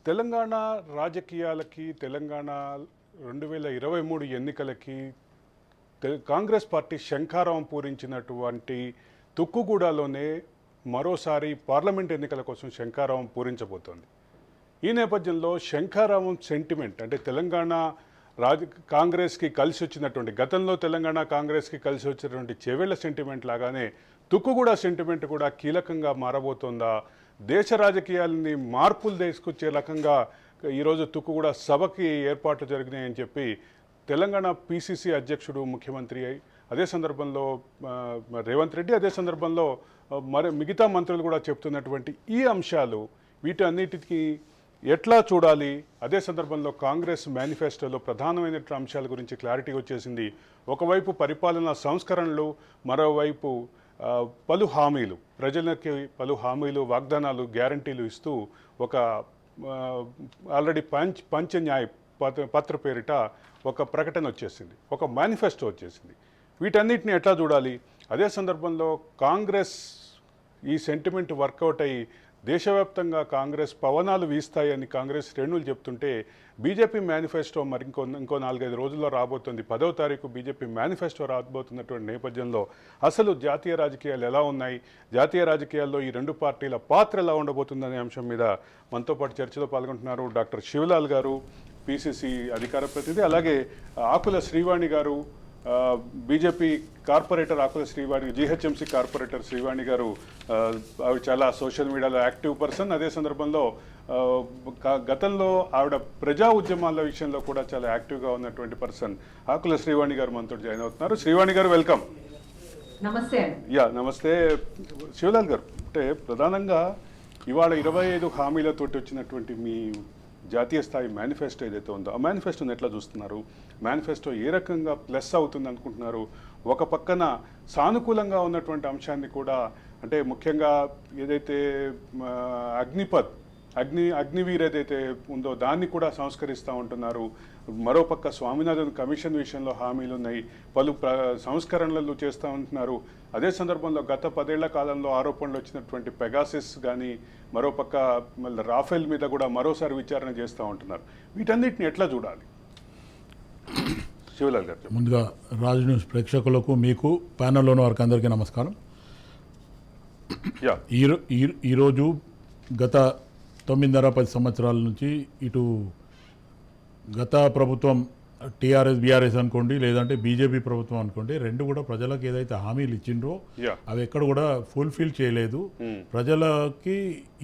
తెలంగాణ రాజకీయాలకి తెలంగాణ 2023 ఎన్నికలకి కాంగ్రెస్ పార్టీ శంఖారావం పూరించినటువంటి తుక్కుగూడలోనే మరోసారి పార్లమెంట్ ఎన్నికల కోసం శంఖారావం పూరించబోతోంది. ఈ నేపథ్యంలో శంఖారావం సెంటిమెంట్ అంటే తెలంగాణ కాంగ్రెస్కి కలిసి వచ్చినటువంటి గతంలో తెలంగాణ కాంగ్రెస్కి కలిసి వచ్చినటువంటి చెవెళ్ల సెంటిమెంట్ లాగానే తుక్కుగూడ సెంటిమెంట్ కూడా కీలకంగా మారబోతోందా? దేశ రాజకీయాలని మార్పులు తీసుకొచ్చే రకంగా ఈరోజు తుక్కుగూడ సభకి ఏర్పాట్లు జరిగినాయని చెప్పి తెలంగాణ పిసిసి అధ్యక్షుడు ముఖ్యమంత్రి అదే సందర్భంలో రేవంత్ రెడ్డి, అదే సందర్భంలో మరి మిగతా మంత్రులు కూడా చెప్తున్నటువంటి ఈ అంశాలు వీటన్నిటికీ ఎట్లా చూడాలి? అదే సందర్భంలో కాంగ్రెస్ మేనిఫెస్టోలో ప్రధానమైన అంశాల గురించి క్లారిటీ వచ్చేసింది. ఒకవైపు పరిపాలనా సంస్కరణలు, మరోవైపు పలు హామీలు, ప్రజలకి పలు హామీలు, వాగ్దానాలు, గ్యారంటీలు ఇస్తూ ఒక ఆల్రెడీ పంచన్యాయ పత్ర పేరిట ఒక ప్రకటన వచ్చేసింది, ఒక మేనిఫెస్టో వచ్చేసింది. వీటన్నిటిని ఎట్లా చూడాలి? అదే సందర్భంలో కాంగ్రెస్ ఈ సెంటిమెంట్ వర్కౌట్ అయ్యి దేశవ్యాప్తంగా కాంగ్రెస్ పవనాలు వీస్తాయని కాంగ్రెస్ శ్రేణులు చెప్తుంటే బీజేపీ మేనిఫెస్టో మరి ఇంకో 4-5 రోజుల్లో రాబోతుంది. 10వ తారీఖు బీజేపీ మేనిఫెస్టో రాబోతున్నటువంటి నేపథ్యంలో అసలు జాతీయ రాజకీయాలు ఎలా ఉన్నాయి, జాతీయ రాజకీయాల్లో ఈ రెండు పార్టీల పాత్ర ఎలా ఉండబోతుందనే అంశం మీద మనతో పాటు చర్చలో పాల్గొంటున్నారు డాక్టర్ శివలాల్ గారు, పిసిసి అధికార ప్రతినిధి, అలాగే ఆకుల శ్రీవాణి గారు, బీజేపీ కార్పొరేటర్ ఆకుల శ్రీవాణి, జీహెచ్ఎంసీ కార్పొరేటర్ శ్రీవాణి గారు. ఆవిడ చాలా సోషల్ మీడియాలో యాక్టివ్ పర్సన్. అదే సందర్భంలో గతంలో ఆవిడ ప్రజా ఉద్యమాల విషయంలో కూడా చాలా యాక్టివ్గా ఉన్నటువంటి పర్సన్ ఆకుల శ్రీవాణి గారు మనతో జాయిన్ అవుతున్నారు. శ్రీవాణి గారు వెల్కమ్. నమస్తే. నమస్తే శివలాల్ గారు. అంటే ప్రధానంగా ఇవాళ 25 హామీలతోటి వచ్చినటువంటి మీ జాతీయ స్థాయి మేనిఫెస్టో ఏదైతే ఉందో ఆ మేనిఫెస్టోని ఎట్లా చూస్తున్నారు? మేనిఫెస్టో ఏ రకంగా ప్లస్ అవుతుంది అనుకుంటున్నారు? ఒక పక్కన సానుకూలంగా ఉన్నటువంటి అంశాన్ని కూడా, అంటే ముఖ్యంగా ఏదైతే అగ్నివీర్ ఏదైతే ఉందో దాన్ని కూడా సంస్కరిస్తూ ఉంటున్నారు. మరోపక్క స్వామినాథన్ కమిషన్ విషయంలో హామీలు ఉన్నాయి, పలు సంస్కరణలు చేస్తూ ఉంటున్నారు. అదే సందర్భంలో గత 10 ఏళ్ల కాలంలో ఆరోపణలు వచ్చినటువంటి పెగాసిస్ కానీ, మరోపక్క మళ్ళీ రాఫెల్ మీద కూడా మరోసారి విచారణ చేస్తూ ఉంటున్నారు. వీటన్నిటిని ఎట్లా చూడాలి? శివలాల్ గారు. ముందుగా రాజు న్యూస్ ప్రేక్షకులకు, మీకు ప్యానెల్లోని వారికి అందరికీ నమస్కారం. ఈరోజు గత 9.5-10 సంవత్సరాల నుంచి ఇటు గత ప్రభుత్వం టీఆర్ఎస్ బీఆర్ఎస్ అనుకోండి, లేదంటే బీజేపీ ప్రభుత్వం అనుకోండి, రెండు కూడా ప్రజలకు ఏదైతే హామీలు ఇచ్చిండ్రో అవి ఎక్కడ కూడా ఫుల్ఫిల్ చేయలేదు. ప్రజలకి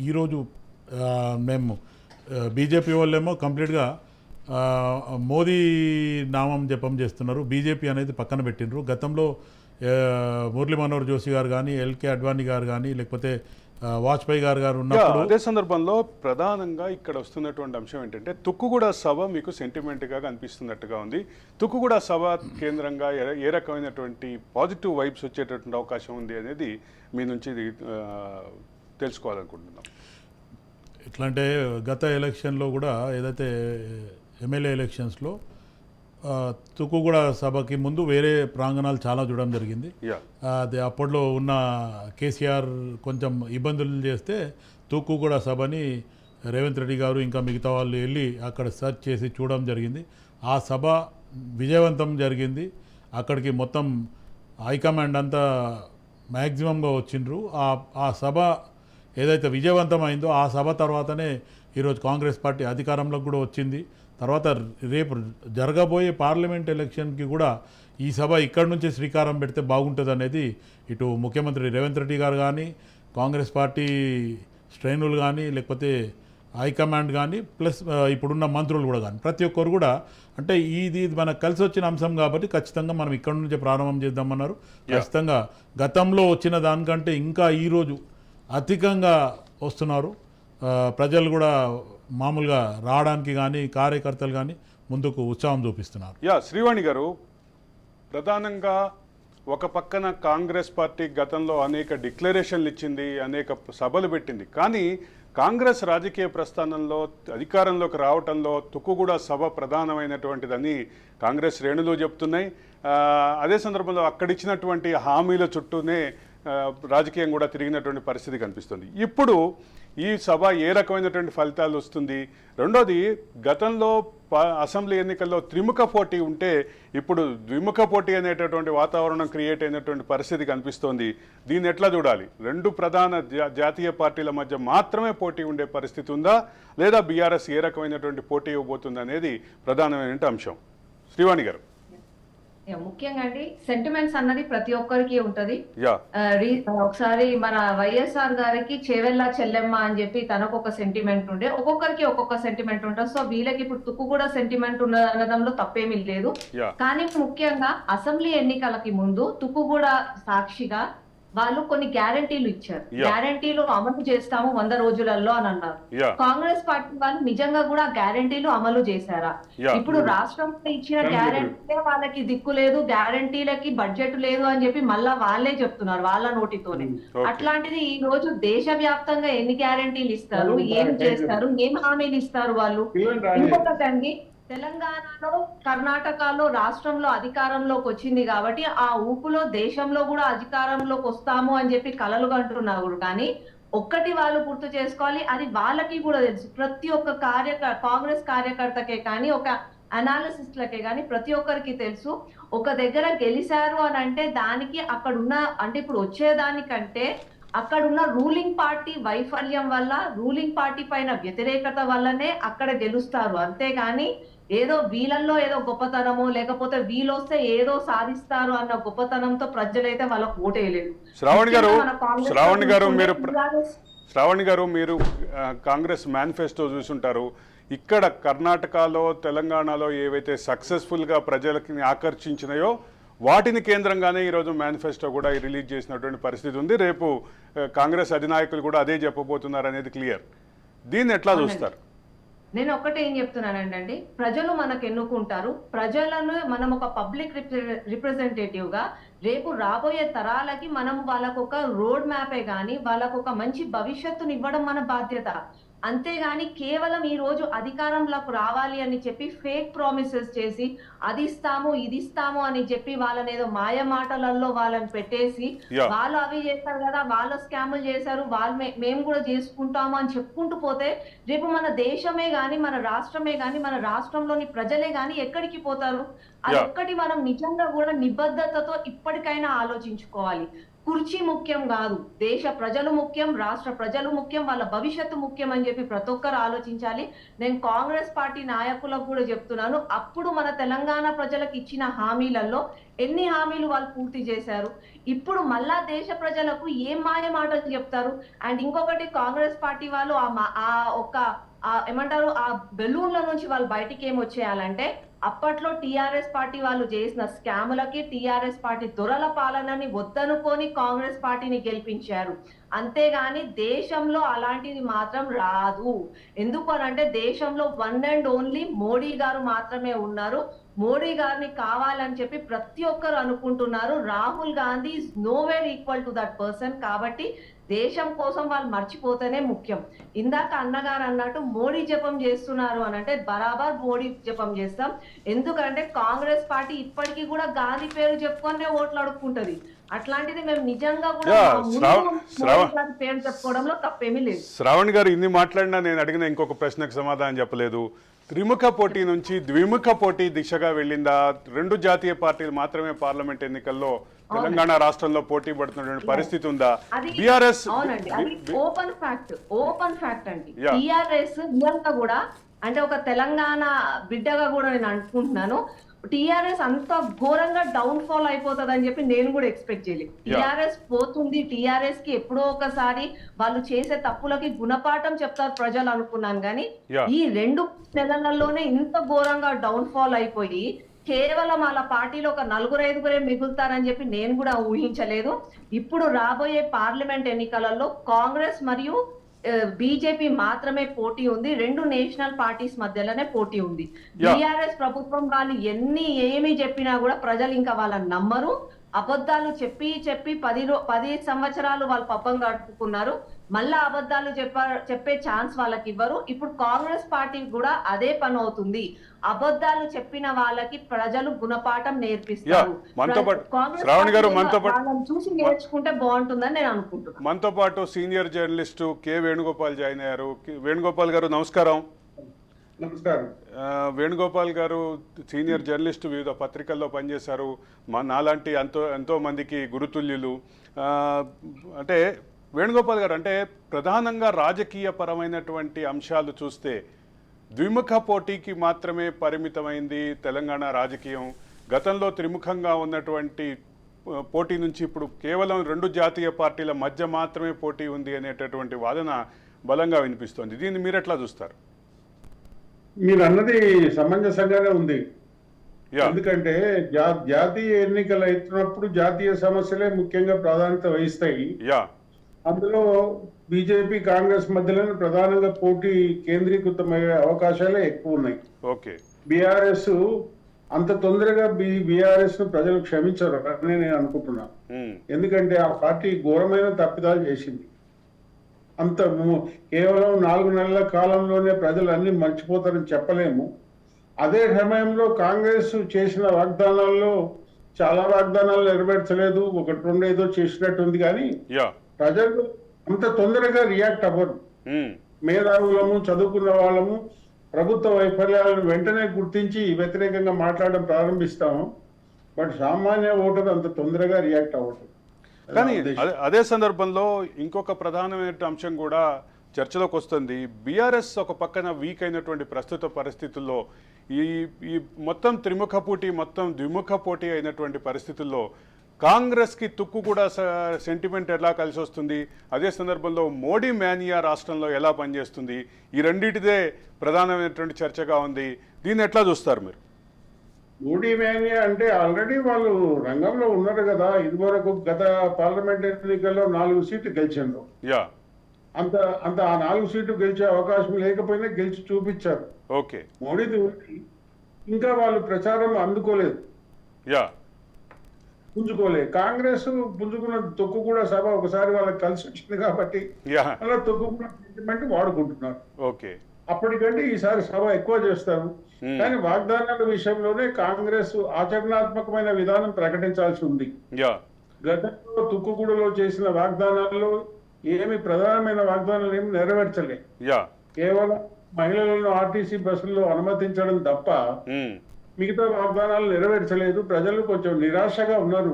ఈరోజు మేము బీజేపీ వాళ్ళేమో కంప్లీట్గా మోదీ నామం జపం చేస్తున్నారు, బీజేపీ అనేది పక్కన పెట్టిండ్రు. గతంలో మురళీ మనోహర్ జోషి గారు కానీ, ఎల్కే అడ్వాణి గారు కానీ, లేకపోతే వాజ్పేయి గారు ఉన్నప్పుడు. అదే సందర్భంలో ప్రధానంగా ఇక్కడ వస్తున్నటువంటి అంశం ఏంటంటే తుక్కుగూడ సభ మీకు సెంటిమెంట్గా కనిపిస్తున్నట్టుగా ఉంది. తుక్కుగూడ సభ కేంద్రంగా ఏ రకమైనటువంటి పాజిటివ్ వైబ్స్ వచ్చేటటువంటి అవకాశం ఉంది అనేది మీ నుంచి తెలుసుకోవాలనుకుంటున్నాం. ఎట్లా అంటే గత ఎలక్షన్లో కూడా ఏదైతే ఎమ్మెల్యే ఎలక్షన్స్లో తుక్కుగూడ సభకి ముందు వేరే ప్రాంగణాలు చాలా చూడడం జరిగింది. అది అప్పట్లో ఉన్న కేసీఆర్ కొంచెం ఇబ్బందులు చేస్తే తుక్కుగూడ సభని రేవంత్ రెడ్డి గారు ఇంకా మిగతా వాళ్ళు వెళ్ళి అక్కడ సెర్చ్ చేసి చూడడం జరిగింది. ఆ సభ విజయవంతం జరిగింది. అక్కడికి మొత్తం హైకమాండ్ అంతా మ్యాక్సిమంగా వచ్చిండ్రు. ఆ సభ ఏదైతే విజయవంతమైందో ఆ సభ తర్వాతనే ఈరోజు కాంగ్రెస్ పార్టీ అధికారంలోకి కూడా వచ్చింది. తర్వాత రేపు జరగబోయే పార్లమెంట్ ఎలక్షన్కి కూడా ఈ సభ ఇక్కడి నుంచి శ్రీకారం పెడితే బాగుంటుంది అనేది ఇటు ముఖ్యమంత్రి రేవంత్ రెడ్డి గారు కానీ, కాంగ్రెస్ పార్టీ శ్రేణులు కానీ, లేకపోతే హైకమాండ్ కానీ, ప్లస్ ఇప్పుడున్న మంత్రులు కూడా కానీ, ప్రతి ఒక్కరు కూడా అంటే ఇది మనకు కలిసి వచ్చిన అంశం కాబట్టి ఖచ్చితంగా మనం ఇక్కడి నుంచే ప్రారంభం చేద్దామన్నారు. ఖచ్చితంగా గతంలో వచ్చిన దానికంటే ఇంకా ఈరోజు అధికంగా వస్తున్నారు. ప్రజలు కూడా మామూలుగా రావడానికి కానీ, కార్యకర్తలు కానీ ముందుకు ఉత్సాహం చూపిస్తున్నారు. శ్రీవాణి గారు, ప్రధానంగా ఒక పక్కన కాంగ్రెస్ పార్టీ గతంలో అనేక డిక్లరేషన్లు ఇచ్చింది, అనేక సభలు పెట్టింది. కానీ కాంగ్రెస్ రాజకీయ ప్రస్థానంలో అధికారంలోకి రావటంలో తుక్కుగూడ సభ ప్రధానమైనటువంటిదని కాంగ్రెస్ శ్రేణులు చెప్తున్నాయి. అదే సందర్భంలో అక్కడిచ్చినటువంటి హామీల చుట్టూనే రాజకీయం కూడా తిరిగినటువంటి పరిస్థితి కనిపిస్తుంది. ఇప్పుడు ఈ సభ ఏ రకమైనటువంటి ఫలితాలు వస్తుంది? రెండోది, గతంలో అసెంబ్లీ ఎన్నికల్లో త్రిముఖ పోటీ ఉంటే ఇప్పుడు ద్విముఖ పోటీ అనేటటువంటి వాతావరణం క్రియేట్ అయినటువంటి పరిస్థితి కనిపిస్తోంది. దీన్ని ఎట్లా చూడాలి? రెండు ప్రధాన జాతీయ పార్టీల మధ్య మాత్రమే పోటీ ఉండే పరిస్థితి ఉందా, లేదా బీఆర్ఎస్ ఏ రకమైనటువంటి పోటీ ఇవ్వబోతుంది అనేది ప్రధానమైన అంశం. శ్రీవాణి గారు. ముఖ్యంగా అండి, సెంటిమెంట్స్ అన్నది ప్రతి ఒక్కరికి ఉంటది. యా, ఒకసారి మన వైఎస్ఆర్ గారికి చేవెళ్ళ చెల్లెమ్మ అని చెప్పి తనకు ఒక సెంటిమెంట్ ఉండే, ఒక్కొక్కరికి ఒక్కొక్క సెంటిమెంట్ ఉంటుంది. సో వీళ్ళకి ఇప్పుడు తుక్కు కూడా సెంటిమెంట్ అనడంలో తప్పేమీ లేదు. కానీ ముఖ్యంగా అసెంబ్లీ ఎన్నికలకి ముందు తుక్కు కూడా సాక్షిగా వాళ్ళు కొన్ని గ్యారంటీలు ఇచ్చారు. గ్యారంటీలు అమలు చేస్తాము 100 రోజులలో అని అన్నారు. కాంగ్రెస్ పార్టీ వాళ్ళు నిజంగా కూడా గ్యారంటీలు అమలు చేశారా? ఇప్పుడు రాష్ట్రంలో ఇచ్చిన గ్యారంటీ వాళ్ళకి దిక్కు లేదు, గ్యారంటీలకి బడ్జెట్ లేదు అని చెప్పి మళ్ళా వాళ్ళే చెప్తున్నారు వాళ్ళ నోటితోనే. అట్లాంటిది ఈ రోజు దేశవ్యాప్తంగా ఎన్ని గ్యారంటీలు ఇస్తారు, ఏం చేస్తారు, ఏం హామీలు ఇస్తారు వాళ్ళు? ఇంకొకటండి, తెలంగాణలో కర్ణాటకలో రాష్ట్రంలో అధికారంలోకి వచ్చింది కాబట్టి ఆ ఊపులో దేశంలో కూడా అధికారంలోకి వస్తాము అని చెప్పి కలలు కంటున్నారు. కానీ ఒక్కటి వాళ్ళు గుర్తు చేసుకోవాలి, అది వాళ్ళకి కూడా తెలుసు. ప్రతి ఒక్క కాంగ్రెస్ కార్యకర్తకే కానీ, ఒక అనాలిసిస్ట్లకే కానీ ప్రతి ఒక్కరికి తెలుసు, ఒక దగ్గర గెలిచారు అని అంటే దానికి అక్కడున్న, అంటే ఇప్పుడు వచ్చేదానికంటే అక్కడున్న రూలింగ్ పార్టీ వైఫల్యం వల్ల, రూలింగ్ పార్టీ పైన వ్యతిరేకత వల్లనే అక్కడ గెలుస్తారు. అంతేగాని ఏదో వీళ్ళల్లో ఏదో గొప్పతనమో లేకపోతే వీళ్ళొస్తే ఏదో సాధిస్తారు అన్న గొప్పతనంతో ప్రజలైతే వాళ్ళకు ఓటేయలేదు. శ్రావణి గారు, మీరు కాంగ్రెస్ మేనిఫెస్టో చూసుంటారు. ఇక్కడ కర్ణాటకలో, తెలంగాణలో ఏవైతే సక్సెస్ఫుల్గా ప్రజలకి ఆకర్షించినాయో వాటిని కేంద్రంగానే ఈరోజు మేనిఫెస్టో కూడా రిలీజ్ చేసినటువంటి పరిస్థితి ఉంది. రేపు కాంగ్రెస్ అధినాయకులు కూడా అదే చెప్పబోతున్నారు అనేది క్లియర్. దీన్ని ఎట్లా చూస్తారు? నేను ఒక్కటే ఏం చెప్తున్నానండి, ప్రజలు మనకు ఎన్నుకుంటారు. ప్రజలను మనం ఒక పబ్లిక్ రిప్రజెంటేటివ్ గా రేపు రాబోయే తరాలకి మనం వాళ్ళకు ఒక రోడ్ మ్యాపే గాని వాళ్ళకు ఒక మంచి భవిష్యత్తుని ఇవ్వడం మన బాధ్యత. అంతేగాని కేవలం ఈ రోజు అధికారంలోకి రావాలి అని చెప్పి ఫేక్ ప్రామిసెస్ చేసి అది ఇస్తాము ఇది ఇస్తాము అని చెప్పి వాళ్ళని ఏదో మాయ మాటలలో వాళ్ళని పెట్టేసి వాళ్ళు అవి చేస్తారు కదా, వాళ్ళ స్కాములు చేశారు, మేము కూడా చేసుకుంటాము అని చెప్పుకుంటూ పోతే రేపు మన దేశమే గాని, మన రాష్ట్రమే గాని, మన రాష్ట్రంలోని ప్రజలే గాని ఎక్కడికి పోతారు? అదొక్కటి మనం నిజంగా కూడా నిబద్ధతతో ఇప్పటికైనా ఆలోచించుకోవాలి. కుర్చీ ముఖ్యం కాదు, దేశ ప్రజలు ముఖ్యం, రాష్ట్ర ప్రజలు ముఖ్యం, వాళ్ళ భవిష్యత్తు ముఖ్యం అని చెప్పి ప్రతి ఒక్కరు ఆలోచించాలి. నేను కాంగ్రెస్ పార్టీ నాయకులకు కూడా చెప్తున్నాను, అప్పుడు మన తెలంగాణ ప్రజలకు ఇచ్చిన హామీలలో ఎన్ని హామీలు వాళ్ళు పూర్తి చేశారు? ఇప్పుడు మళ్ళా దేశ ప్రజలకు ఏం మాయ మాటలు చెప్తారు? అండ్ ఇంకొకటి, కాంగ్రెస్ పార్టీ వాళ్ళు ఏమంటారు, ఆ బెలూన్ల నుంచి వాళ్ళు బయటికి ఏం వచ్చేయాలంటే, అప్పట్లో టిఆర్ఎస్ పార్టీ వాళ్ళు చేసిన స్కాములకి టిఆర్ఎస్ పార్టీ దొరల పాలనని వద్దనుకొని కాంగ్రెస్ పార్టీని గెలిపించారు. అంతేగాని దేశంలో అలాంటిది మాత్రం రాదు. ఎందుకు అనంటే దేశంలో వన్ అండ్ ఓన్లీ మోడీ గారు మాత్రమే ఉన్నారు. మోడీ గారిని కావాలని చెప్పి ప్రతి ఒక్కరు అనుకుంటున్నారు. Rahul Gandhi is nowhere equal to that person. కాబట్టి దేశం కోసం వాళ్ళు మర్చిపోతేనే ముఖ్యం. ఇందాక అన్నగారు అన్నట్టు మోడీ జపం చేస్తున్నారు అని అంటే బరాబర్ మోడీ జపం చేస్తాం. ఎందుకంటే కాంగ్రెస్ పార్టీ ఇప్పటికీ కూడా గాంధీ పేరు చెప్పుకొనే ఓట్లు అడుక్కుంటది. అట్లాంటిది మేము నిజంగా కూడా పేరు చెప్పుకోవడంలో తప్పేమీ లేదు. శ్రావణ్ గారు ఇన్ని మాట్లాడినా నేను అడిగిన ఇంకొక ప్రశ్నకు సమాధానం చెప్పలేదు. త్రిముఖ పోటీ నుంచి ద్విముఖ పోటీ దిశగా వెళ్ళిందా? రెండు జాతీయ పార్టీలు మాత్రమే పార్లమెంట్ ఎన్నికల్లో తెలంగాణ రాష్ట్రంలో పోటీ పడుతున్నటువంటి పరిస్థితి ఉందా? బీఆర్ఎస్ ఓపెన్ ఫ్యాక్ట్ అండి. టిఆర్ఎస్ కూడా అంటే ఒక తెలంగాణ బిడ్డగా కూడా నేను అనుకుంటున్నాను, టిఆర్ఎస్ అంత ఘోరంగా డౌన్ ఫాల్ అయిపోతుంది అని చెప్పి నేను కూడా ఎక్స్పెక్ట్ చేయలేదు. టిఆర్ఎస్ పోతుంది, టిఆర్ఎస్ కి ఎప్పుడో ఒకసారి వాళ్ళు చేసే తప్పులకి గుణపాఠం చెప్తారు ప్రజలు అనుకున్నాను. కానీ ఈ 2 నెలలలోనే ఇంత ఘోరంగా డౌన్ ఫాల్ అయిపోయి కేవలం వాళ్ళ పార్టీలో ఒక 4-5 మిగులుతారని చెప్పి నేను కూడా ఊహించలేదు. ఇప్పుడు రాబోయే పార్లమెంట్ ఎన్నికలలో కాంగ్రెస్ మరియు బీజేపీ మాత్రమే పోటీ ఉంది. 2 నేషనల్ పార్టీస్ మధ్యలోనే పోటీ ఉంది. బీఆర్ఎస్ ప్రభుత్వం వాళ్ళు ఏమి చెప్పినా కూడా ప్రజలు ఇంకా వాళ్ళని నమ్మరు. అబద్ధాలు చెప్పి 10 సంవత్సరాలు వాళ్ళు పబ్బం గడుపుకున్నారు. మళ్ళా అబద్ధాలు చెప్పే ఛాన్స్ వాళ్ళకి ఇవ్వరు. ఇప్పుడు కాంగ్రెస్ పార్టీ కూడా అదే పని అవుతుంది. అబద్ధాలు చెప్పిన వాళ్ళకి ప్రజలు గుణపాఠం నేర్పిస్తారు. శ్రావణి గారు వాళ్ళని చూసి నేర్చుకుంటే బాగుంటుందని నేను అనుకుంటున్నాను. మనతో పాటు senior journalist K Venugopal join అయ్యారు. వేణుగోపాల్ గారు నమస్కారం. నమస్కారం. వేణుగోపాల్ గారు సీనియర్ జర్నలిస్టు, వివిధ పత్రికల్లో పనిచేశారు. నాలాంటి ఎంతో మందికి గురుతుల్యులు. అంటే వేణుగోపాల్ గారు, అంటే ప్రధానంగా రాజకీయ పరమైనటువంటి అంశాలు చూస్తే ద్విముఖ పోటీకి మాత్రమే పరిమితమైంది తెలంగాణ రాజకీయం. గతంలో త్రిముఖంగా ఉన్నటువంటి పోటీ నుంచి ఇప్పుడు కేవలం 2 జాతీయ పార్టీల మధ్య మాత్రమే పోటీ ఉంది అనేటటువంటి వాదన బలంగా వినిపిస్తోంది. దీన్ని మీరు ఎట్లా చూస్తారు? మీరు అన్నది సమంజసంగానే ఉంది. ఎందుకంటే జాతీయ ఎన్నికలు అవుతున్నప్పుడు జాతీయ సమస్యలే ముఖ్యంగా ప్రాధాన్యత వహిస్తాయి. అందులో బీజేపీ కాంగ్రెస్ మధ్యలో ప్రధానంగా పోటీ కేంద్రీకృతమయ్యే అవకాశాలే ఎక్కువ ఉన్నాయి. బీఆర్ఎస్ అంత తొందరగా బీఆర్ఎస్ ను ప్రజలు క్షమించరు అని నేను అనుకుంటున్నాను. ఎందుకంటే ఆ పార్టీ ఘోరమైన తప్పిదాలు చేసింది. అంత కేవలం 4 నెలల కాలంలోనే ప్రజలు అన్ని మర్చిపోతారని చెప్పలేము. అదే సమయంలో కాంగ్రెస్ చేసిన వాగ్దానాల్లో చాలా వాగ్దానాలు నెరవేర్చలేదు, 1-2 ఏదో చేసినట్టుంది. కానీ ప్రజలు అంత తొందరగా రియాక్ట్ అవ్వరు. మేధావులము, చదువుకున్న వాళ్ళము ప్రభుత్వ వైఫల్యాలను వెంటనే గుర్తించి వ్యతిరేకంగా మాట్లాడడం ప్రారంభిస్తాము. బట్ సామాన్య ఓటర్ అంత తొందరగా రియాక్ట్ అవ్వదు. కానీ అదే సందర్భంలో ఇంకొక ప్రధానమైన అంశం కూడా చర్చలోకి వస్తుంది. బీఆర్ఎస్ ఒక పక్కన వీక్ అయినటువంటి ప్రస్తుత పరిస్థితుల్లో ఈ మొత్తం త్రిముఖ పోటీ, మొత్తం ద్విముఖ పోటీ అయినటువంటి పరిస్థితుల్లో కాంగ్రెస్కి తుక్కు కూడా సెంటిమెంట్ ఎలా కలిసి వస్తుంది? అదే సందర్భంలో మోడీ మేనియా రాష్ట్రంలో ఎలా పనిచేస్తుంది? ఈ రెండింటిదే ప్రధానమైనటువంటి చర్చగా ఉంది. దీన్ని ఎట్లా చూస్తారు మీరు? మోడీ మేనియా అంటే ఆల్రెడీ వాళ్ళు రంగంలో ఉన్నారు కదా. ఇదివరకు గత పార్లమెంట్ ఎన్నికల్లో 4 సీట్లు గెలిచారు. అంత ఆ 4 సీట్లు గెలిచే అవకాశం లేకపోయినా గెలిచి చూపించారు. మోడీది ఇంకా వాళ్ళు ప్రచారం అందుకోలేదు, పుంజుకోలేదు. కాంగ్రెస్ పుంజుకున్న తొక్కు కూడా సభ ఒకసారి వాళ్ళకి కలిసి వచ్చింది కాబట్టి అలా తొక్కు కూడా సెంటిమెంట్ వాడుకుంటున్నారు. అప్పటికంటే ఈసారి సభ ఎక్కువ చేస్తారు. కానీ వాగ్దానాల విషయంలోనే కాంగ్రెస్ ఆచరణాత్మకమైన విధానం ప్రకటించాల్సి ఉంది. గతంలో తుక్కుగూడలో చేసిన వాగ్దానాల్లో ఏమి ప్రధానమైన వాగ్దానాలు ఏమి నెరవేర్చలే. కేవలం మహిళలను ఆర్టీసీ బస్సుల్లో అనుమతించడం తప్ప మిగతా వాగ్దానాలు నెరవేర్చలేదు. ప్రజలు కొంచెం నిరాశగా ఉన్నారు.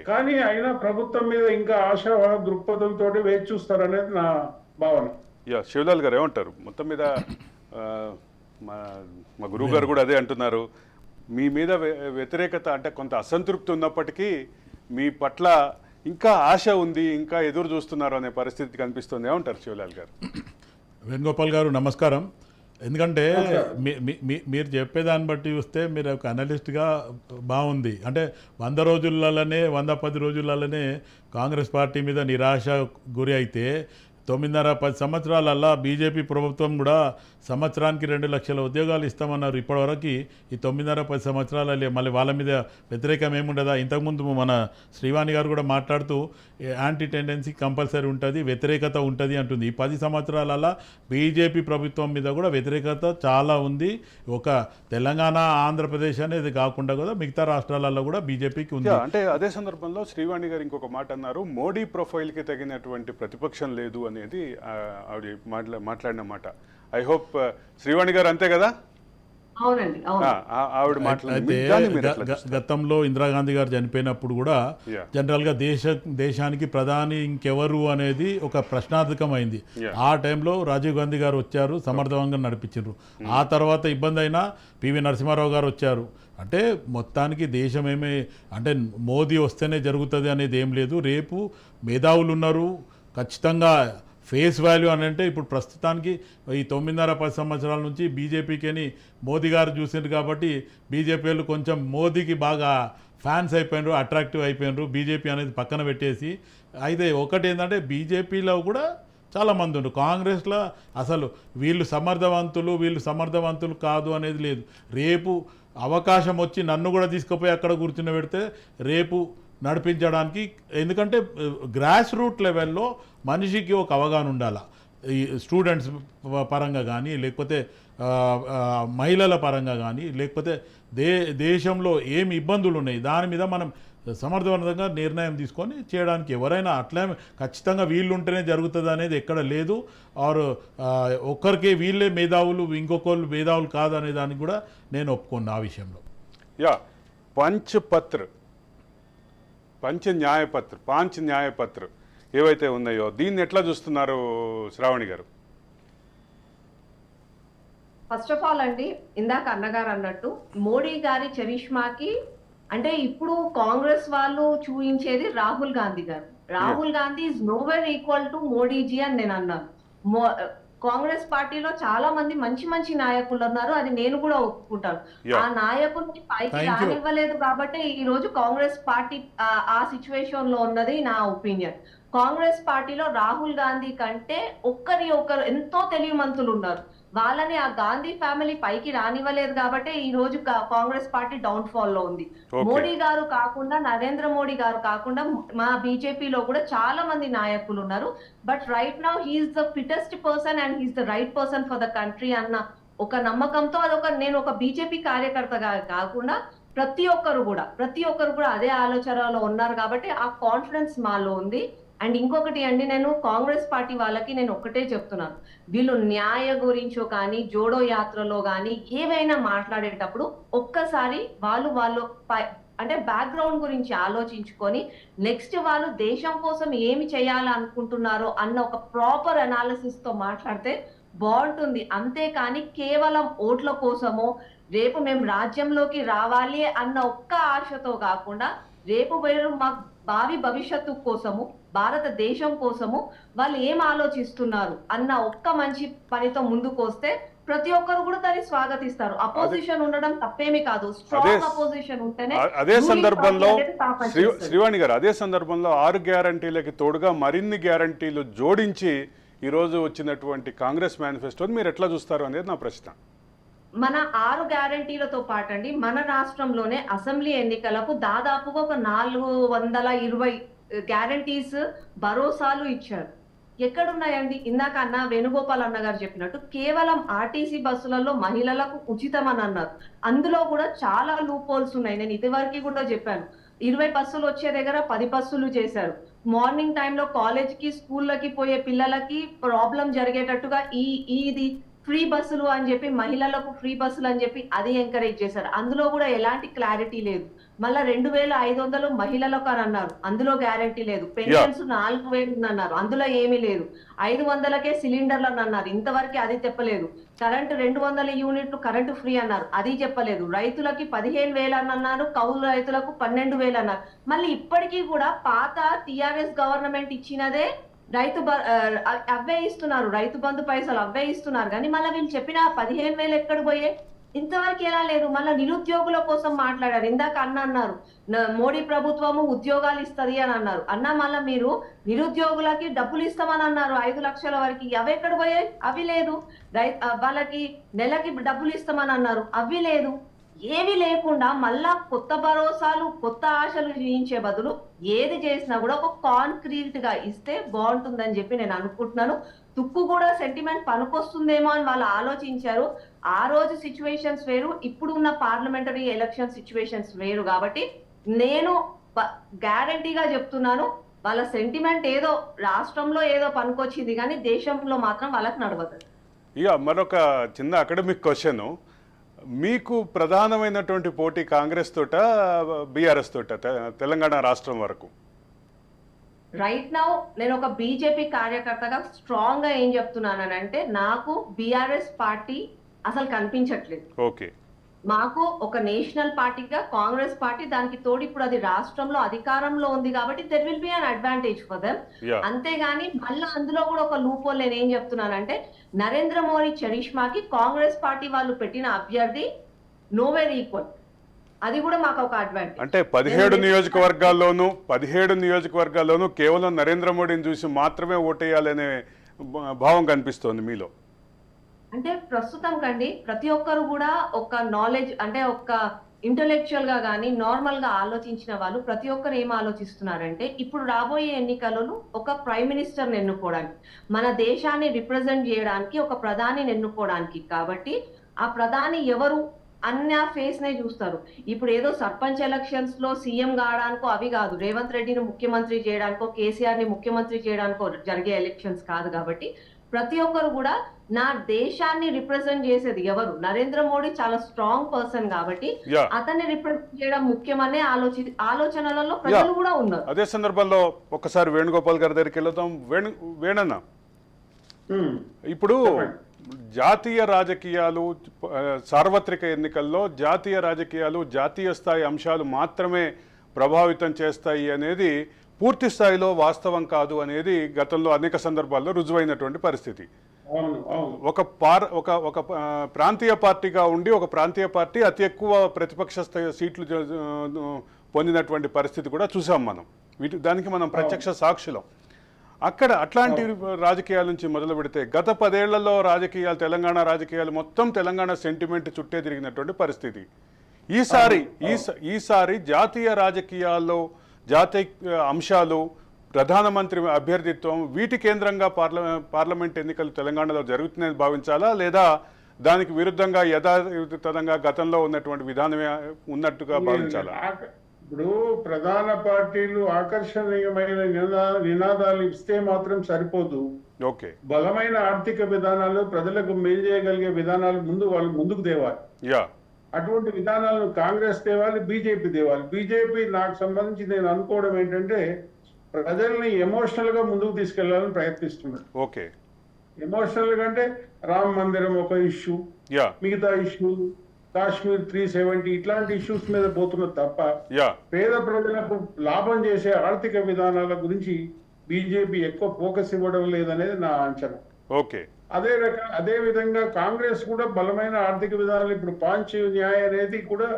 కానీ అయినా ప్రభుత్వం మీద ఇంకా ఆశావాద దృక్పథంతో వేచి చూస్తారనేది నా భావన. శివలాల్ గారు ఏమంటారు? మొత్తం మీద మా గురువు గారు కూడా అదే అంటున్నారు. మీ మీద వ్యతిరేకత అంటే కొంత అసంతృప్తి ఉన్నప్పటికీ మీ పట్ల ఇంకా ఆశ ఉంది, ఇంకా ఎదురు చూస్తున్నారు అనే పరిస్థితి కనిపిస్తుంది. ఏమంటారు శివలాల్ గారు? వేణుగోపాల్ గారు నమస్కారం. ఎందుకంటే మీరు చెప్పేదాన్ని బట్టి చూస్తే మీరు ఒక అనలిస్ట్గా బాగుంది. అంటే 100 రోజులలోనే 110 రోజులలోనే కాంగ్రెస్ పార్టీ మీద నిరాశ గురి అయితే 9.5-10 సంవత్సరాలల్లా బీజేపీ ప్రభుత్వం కూడా సంవత్సరానికి 2 లక్షల ఉద్యోగాలు ఇస్తామన్నారు. ఇప్పటివరకు ఈ 9.5-10 సంవత్సరాలు మళ్ళీ వాళ్ళ మీద వ్యతిరేకం ఏముండదా? ఇంతకుముందు మన శ్రీవాణి గారు కూడా మాట్లాడుతూ యాంటీ టెండెన్సీ కంపల్సరీ ఉంటుంది, వ్యతిరేకత ఉంటుంది అంటుంది. ఈ 10 సంవత్సరాలల్లా బీజేపీ ప్రభుత్వం మీద కూడా వ్యతిరేకత చాలా ఉంది. ఒక తెలంగాణ, ఆంధ్రప్రదేశ్ అనేది కాకుండా కూడా మిగతా రాష్ట్రాలలో కూడా బీజేపీకి ఉంది. అంటే అదే సందర్భంలో శ్రీవాణి గారు ఇంకొక మాట అన్నారు, మోడీ ప్రొఫైల్కి తగినటువంటి ప్రతిపక్షం లేదు అనేది ఆవిడ మాట్లాడిన మాట. ఐ హోప్ శ్రీవాణి గారు అంతే కదా? ఆవిడ గతంలో ఇందిరాగాంధీ గారు చనిపోయినప్పుడు కూడా జనరల్గా దేశానికి ప్రధాని ఇంకెవరు అనేది ఒక ప్రశ్నార్థకం అయింది. ఆ టైంలో రాజీవ్ గాంధీ గారు వచ్చారు, సమర్థవంతంగా నడిపించారు. ఆ తర్వాత ఇబ్బంది అయినా పివి నరసింహారావు గారు వచ్చారు. అంటే మొత్తానికి దేశం అంటే మోదీ వస్తేనే జరుగుతుంది అనేది ఏం లేదు. రేపు మేధావులు ఉన్నారు, ఖచ్చితంగా ఫేస్ వాల్యూ అని అంటే ఇప్పుడు ప్రస్తుతానికి ఈ 9.5-10 సంవత్సరాల నుంచి బీజేపీకి మోదీ గారు చూసిండ్రు కాబట్టి బీజేపీ వాళ్ళు కొంచెం మోదీకి బాగా ఫ్యాన్స్ అయిపోయినారు, అట్రాక్టివ్ అయిపోయినారు. బీజేపీ అనేది పక్కన పెట్టేసి అయితే ఒకటి ఏంటంటే బీజేపీలో కూడా చాలామంది ఉండు, కాంగ్రెస్లో అసలు వీళ్ళు సమర్థవంతులు కాదు అనేది లేదు. రేపు అవకాశం వచ్చి నన్ను కూడా తీసుకుపోయి అక్కడ కూర్చుని పెడితే రేపు నడిపించడానికి. ఎందుకంటే గ్రాస్ రూట్ లెవెల్లో మనిషికి ఒక అవగాహన ఉండాలి. ఈ స్టూడెంట్స్ పరంగా కానీ, లేకపోతే మహిళల పరంగా కానీ, లేకపోతే దేశంలో ఏమి ఇబ్బందులు ఉన్నాయి దాని మీద మనం సమర్థవంతంగా నిర్ణయం తీసుకొని చేయడానికి ఎవరైనా అట్లే ఖచ్చితంగా వీళ్ళు ఉంటేనే జరుగుతుంది అనేది ఎక్కడ లేదు. ఆరు ఒక్కరికి వీళ్ళే మేధావులు, ఇంకొకళ్ళు మేధావులు కాదు అనే దానికి కూడా నేను ఒప్పుకోను ఆ విషయంలో. యా పంచ న్యాయపత్ర ఏవైతే ఉన్నాయో దీన్ని ఎట్లా చూస్తున్నారు శ్రావణి గారు? ఫస్ట్ ఆఫ్ ఆల్ అండి, ఇందాక అన్నగారు అన్నట్టు మోడీ గారి చరిష్మాకి అంటే ఇప్పుడు కాంగ్రెస్ వాళ్ళు చూపించేది రాహుల్ గాంధీ గారు. Rahul Gandhi is nowhere equal to Modiji అని నేను అన్నాను. కాంగ్రెస్ పార్టీలో చాలా మంది మంచి నాయకులు ఉన్నారు, అది నేను కూడా ఒప్పుకుంటాను. ఆ నాయకుల్ని పైకి రానివ్వలేదు కాబట్టి ఈ రోజు కాంగ్రెస్ పార్టీ ఆ సిచ్యువేషన్ లో ఉన్నది నా ఒపీనియన్. కాంగ్రెస్ పార్టీలో రాహుల్ గాంధీ కంటే ఒకరు ఎంతో తెలివిమంతులు ఉన్నారు. వాళ్ళని ఆ గాంధీ ఫ్యామిలీ పైకి రానివ్వలేదు కాబట్టి ఈ రోజు కాంగ్రెస్ పార్టీ డౌన్ ఫాల్ లో ఉంది. మోడీ గారు కాకుండా, నరేంద్ర మోడీ గారు కాకుండా మా బీజేపీలో కూడా చాలా మంది నాయకులు ఉన్నారు. But right now he's the fittest person and he's the right person for the country అన్న ఒక నమ్మకంతో నేను ఒక బీజేపీ కార్యకర్తగా కాకుండా ప్రతి ఒక్కరు కూడా అదే ఆలోచనలో ఉన్నారు కాబట్టి ఆ కాన్ఫిడెన్స్ మాలో ఉంది. అండ్ ఇంకొకటి అండి, నేను కాంగ్రెస్ పార్టీ వాళ్ళకి నేను ఒక్కటే చెప్తున్నాను, వీళ్ళు న్యాయ గురించో కానీ జోడో యాత్రలో కానీ ఏవైనా మాట్లాడేటప్పుడు ఒక్కసారి వాళ్ళు అంటే బ్యాక్గ్రౌండ్ గురించి ఆలోచించుకొని నెక్స్ట్ వాళ్ళు దేశం కోసం ఏమి చేయాలనుకుంటున్నారో అన్న ఒక ప్రాపర్ అనాలిసిస్ తో మాట్లాడితే బాగుంటుంది. అంతేకాని కేవలం ఓట్ల కోసమో రేపు మేము రాజ్యంలోకి రావాలి అన్న ఒక్క ఆశతో కాకుండా రేపు వేరు మా భావి భవిష్యత్తు కోసము, భారతదేశం కోసము వాళ్ళు ఏం ఆలోచిస్తున్నారు అన్న ఒక్క మంచి పనితో ముందుకు వస్తే ప్రతి ఒక్కరు కూడా దాన్ని స్వాగతిస్తారు. అపోజిషన్ ఉండడం తప్పేమీ కాదు, స్ట్రాంగ్ అపోజిషన్ ఉంటేనే. అదే సందర్భంలో శ్రీవాణి గారు, అదే సందర్భంలో 6 గ్యారంటీలకి తోడుగా మరిన్ని గ్యారంటీలు జోడించి ఈ రోజు వచ్చినటువంటి కాంగ్రెస్ మేనిఫెస్టోని మీరు ఎట్లా చూస్తారు అనేది నా ప్రశ్న. మన 6 గ్యారంటీలతో పాటండి మన రాష్ట్రంలోనే అసెంబ్లీ ఎన్నికలకు దాదాపుగా ఒక 420 గ్యారంటీస్ భరోసాలు ఇచ్చారు. ఎక్కడున్నాయండి? ఇందాక వేణుగోపాల్ అన్న గారు చెప్పినట్టు కేవలం ఆర్టీసీ బస్సులలో మహిళలకు ఉచితం అని అన్నారు. అందులో కూడా చాలా లూప్ హోల్స్ ఉన్నాయి. నేను ఇదివరకు కూడా చెప్పాను, 20 బస్సులు వచ్చే దగ్గర 10 బస్సులు చేశారు. మార్నింగ్ టైంలో కాలేజ్కి స్కూళ్ళకి పోయే పిల్లలకి ప్రాబ్లం జరిగేటట్టుగా ఇది ఫ్రీ బస్సులు అని చెప్పి, మహిళలకు ఫ్రీ బస్సులు అని చెప్పి అది ఎంకరేజ్ చేశారు. అందులో కూడా ఎలాంటి క్లారిటీ లేదు. మళ్ళా 2500 మహిళలకు అని అన్నారు, అందులో గ్యారంటీ లేదు. పెన్షన్స్ 4000 అన్నారు, అందులో ఏమీ లేదు. 500కే సిలిండర్లు అని అన్నారు, ఇంతవరకు అది చెప్పలేదు. కరెంటు 200 యూనిట్లు కరెంటు ఫ్రీ అన్నారు, అది చెప్పలేదు. రైతులకి 15,000 అని అన్నారు, కౌలు రైతులకు 12,000 అన్నారు. మళ్ళీ ఇప్పటికీ కూడా పాత టిఆర్ఎస్ గవర్నమెంట్ ఇచ్చినదే అవే ఇస్తున్నారు, రైతు బంధు పైసలు అవే ఇస్తున్నారు. కానీ మళ్ళీ వీళ్ళు చెప్పిన 15,000 ఎక్కడ పోయే ఇంతవరకు ఎలా లేదు. మళ్ళీ నిరుద్యోగుల కోసం మాట్లాడారు. ఇందాక అన్నారు మోడీ ప్రభుత్వము ఉద్యోగాలు ఇస్తుంది అని అన్నారు. మళ్ళీ మీరు నిరుద్యోగులకి డబ్బులు ఇస్తామని అన్నారు 5 లక్షల వరకు, అవి ఎక్కడ పోయాయి? అవి లేదు. వాళ్ళకి నెలకి డబ్బులు ఇస్తామని అన్నారు, అవి లేదు. ఏవి లేకుండా మళ్ళా కొత్త భరోసాలు, కొత్త ఆశలు జీవించే బదులు ఏది చేసినా కూడా ఒక కాంక్రీట్ గా ఇస్తే బాగుంటుందని చెప్పి నేను అనుకుంటున్నాను. తుక్కు కూడా సెంటిమెంట్ పనికొస్తుందేమో అని వాళ్ళు ఆలోచించారు. ఆ రోజు సిచ్యువేషన్స్ వేరు, ఇప్పుడు ఉన్న పార్లమెంటరీ ఎలక్షన్ సిచ్యువేషన్స్ వేరు. కాబట్టి నేను గ్యారంటీగా చెప్తున్నాను, వాళ్ళ సెంటిమెంట్ ఏదో రాష్ట్రంలో ఏదో పనికొచ్చింది కానీ దేశంలో మాత్రం వాళ్ళకి నడవదు. ఇక మరొక చిన్న అకాడమిక్ క్వశ్చన్, మీకు ప్రధానమైనటువంటి పోటీ కాంగ్రెస్ తోట బీఆర్ఎస్ తోట తెలంగాణ రాష్ట్రం వరకు? రైట్ నౌ నేను ఒక బీజేపీ కార్యకర్తగా స్ట్రాంగ్ గా ఏం చెప్తున్నానంటే, నాకు బీఆర్ఎస్ పార్టీ అసలు కనిపించట్లేదు. ఓకే, మాకు ఒక నేషనల్ పార్టీగా కాంగ్రెస్ పార్టీ, దానికి తోడు ఇప్పుడు అది రాష్ట్రంలో అధికారంలో ఉంది కాబట్టి there will be an advantage for them. అంతేగాని మళ్ళీ అందులో కూడా ఒక లూప్ హోల్ నేను ఏం చెప్తున్నానంటే, నరేంద్ర మోడీ చరిష్మాకి కాంగ్రెస్ పార్టీ వాళ్ళు పెట్టిన అభ్యర్థి నోవేర్ ఈక్వల్, అది కూడా మాకు ఒక అడ్వాంటేజ్. అంటే 17 నియోజకవర్గాల్లోనూ కేవలం నరేంద్ర మోడీని చూసి మాత్రమే ఓటేయాలనే భావం కనిపిస్తోంది మీలో. అంటే ప్రస్తుతం కండి ప్రతి ఒక్కరు కూడా ఒక నాలెడ్జ్ అంటే ఒక ఇంటలెక్చువల్ గా కానీ నార్మల్ గా ఆలోచించిన వాళ్ళు ప్రతి ఒక్కరు ఏం ఆలోచిస్తున్నారంటే ఇప్పుడు రాబోయే ఎన్నికలలో ఒక ప్రైమ్ మినిస్టర్ ఎన్నుకోవడానికి, మన దేశాన్ని రిప్రజెంట్ చేయడానికి ఒక ప్రధానిని ఎన్నుకోవడానికి, కాబట్టి ఆ ప్రధాని ఎవరు అన్న ఫేస్ నే చూస్తారు. ఇప్పుడు ఏదో సర్పంచ్ ఎలక్షన్స్ లో సీఎం కావడానికో అవి కాదు, రేవంత్ రెడ్డిని ముఖ్యమంత్రి చేయడానికో కేసీఆర్ ని ముఖ్యమంత్రి చేయడానికో జరిగే ఎలక్షన్స్ కాదు. కాబట్టి ప్రతి ఒక్కరు కూడా నా దేశాన్ని రిప్రజెంట్ చేసేది ఎవరు, నరేంద్ర మోడీ చాలా స్ట్రాంగ్ పర్సన్ కాబట్టి అతన్ని రిప్రజెంట్ చేయడం ముఖ్యమనే ఆలోచనలలో ప్రజలు కూడా ఉన్నారు. అదే సందర్భంలో ఒక్కసారి వేణుగోపాల్ గారి దగ్గరికి వెళ్దాం. వేణన్న, ఇప్పుడు జాతీయ రాజకీయాలు, సార్వత్రిక ఎన్నికల్లో జాతీయ రాజకీయాలు, జాతీయ స్థాయి అంశాలు మాత్రమే ప్రభావితం చేస్తాయి అనేది పూర్తి స్థాయిలో వాస్తవం కాదు అనేది గతంలో అనేక సందర్భాల్లో రుజువైనటువంటి పరిస్థితి. ఒక ప్రాంతీయ పార్టీగా ఉండి ఒక ప్రాంతీయ పార్టీ అతి ఎక్కువ ప్రతిపక్ష సీట్లు పొందినటువంటి పరిస్థితి కూడా చూసాం మనం. దానికి మనం ప్రత్యక్ష సాక్షులం. అక్కడ అట్లాంటి రాజకీయాల నుంచి మొదలు పెడితే గత 10 ఏళ్లలో రాజకీయాలు, తెలంగాణ రాజకీయాలు మొత్తం తెలంగాణ సెంటిమెంట్ చుట్టే తిరిగినటువంటి పరిస్థితి. ఈసారి జాతీయ రాజకీయాల్లో జాతీయ అంశాలు, ప్రధానమంత్రి అభ్యర్థిత్వం, వీటి కేంద్రంగా పార్లమెంట్ ఎన్నికలు తెలంగాణలో జరుగుతున్నాయని భావించాలా, లేదా దానికి విరుద్ధంగా యథాతథంగా గతంలో ఉన్నటువంటి విధానమే ఉన్నట్టుగా భావించాలా? ఇప్పుడు ప్రధాన పార్టీలు ఆకర్షణీయమైన నినాదాలు ఇస్తే మాత్రం సరిపోదు. ఓకే, బలమైన ఆర్థిక విధానాలు, ప్రజలకు మేలు చేయగలిగే విధానాలు వాళ్ళు ముందుకు తేవాలి. అటువంటి విధానాలను కాంగ్రెస్ తేవాలి, బీజేపీ తేవాలి. బీజేపీ నాకు సంబంధించి నేను అనుకోవడం ఏంటంటే ప్రజల్ని ఎమోషనల్ గా ముందుకు తీసుకెళ్లాలని ప్రయత్నిస్తున్నారు. ఓకే, ఎమోషనల్ గా అంటే రామ మందిరం ఒక ఇష్యూ, మిగతా ఇష్యూ కాశ్మీర్ 370 ఇట్లాంటి ఇష్యూస్ మీద పోతున్నది తప్ప పేద ప్రజలకు లాభం చేసే ఆర్థిక విధానాల గురించి బీజేపీ ఎక్కువ ఫోకస్ ఇవ్వడం లేదనేది నా అంచనా. ఓకే, అదే విధంగా కాంగ్రెస్ కూడా బలమైన ఆర్థిక విధానాలు, ఇప్పుడు పాంచ్ న్యాయ అనేది కూడా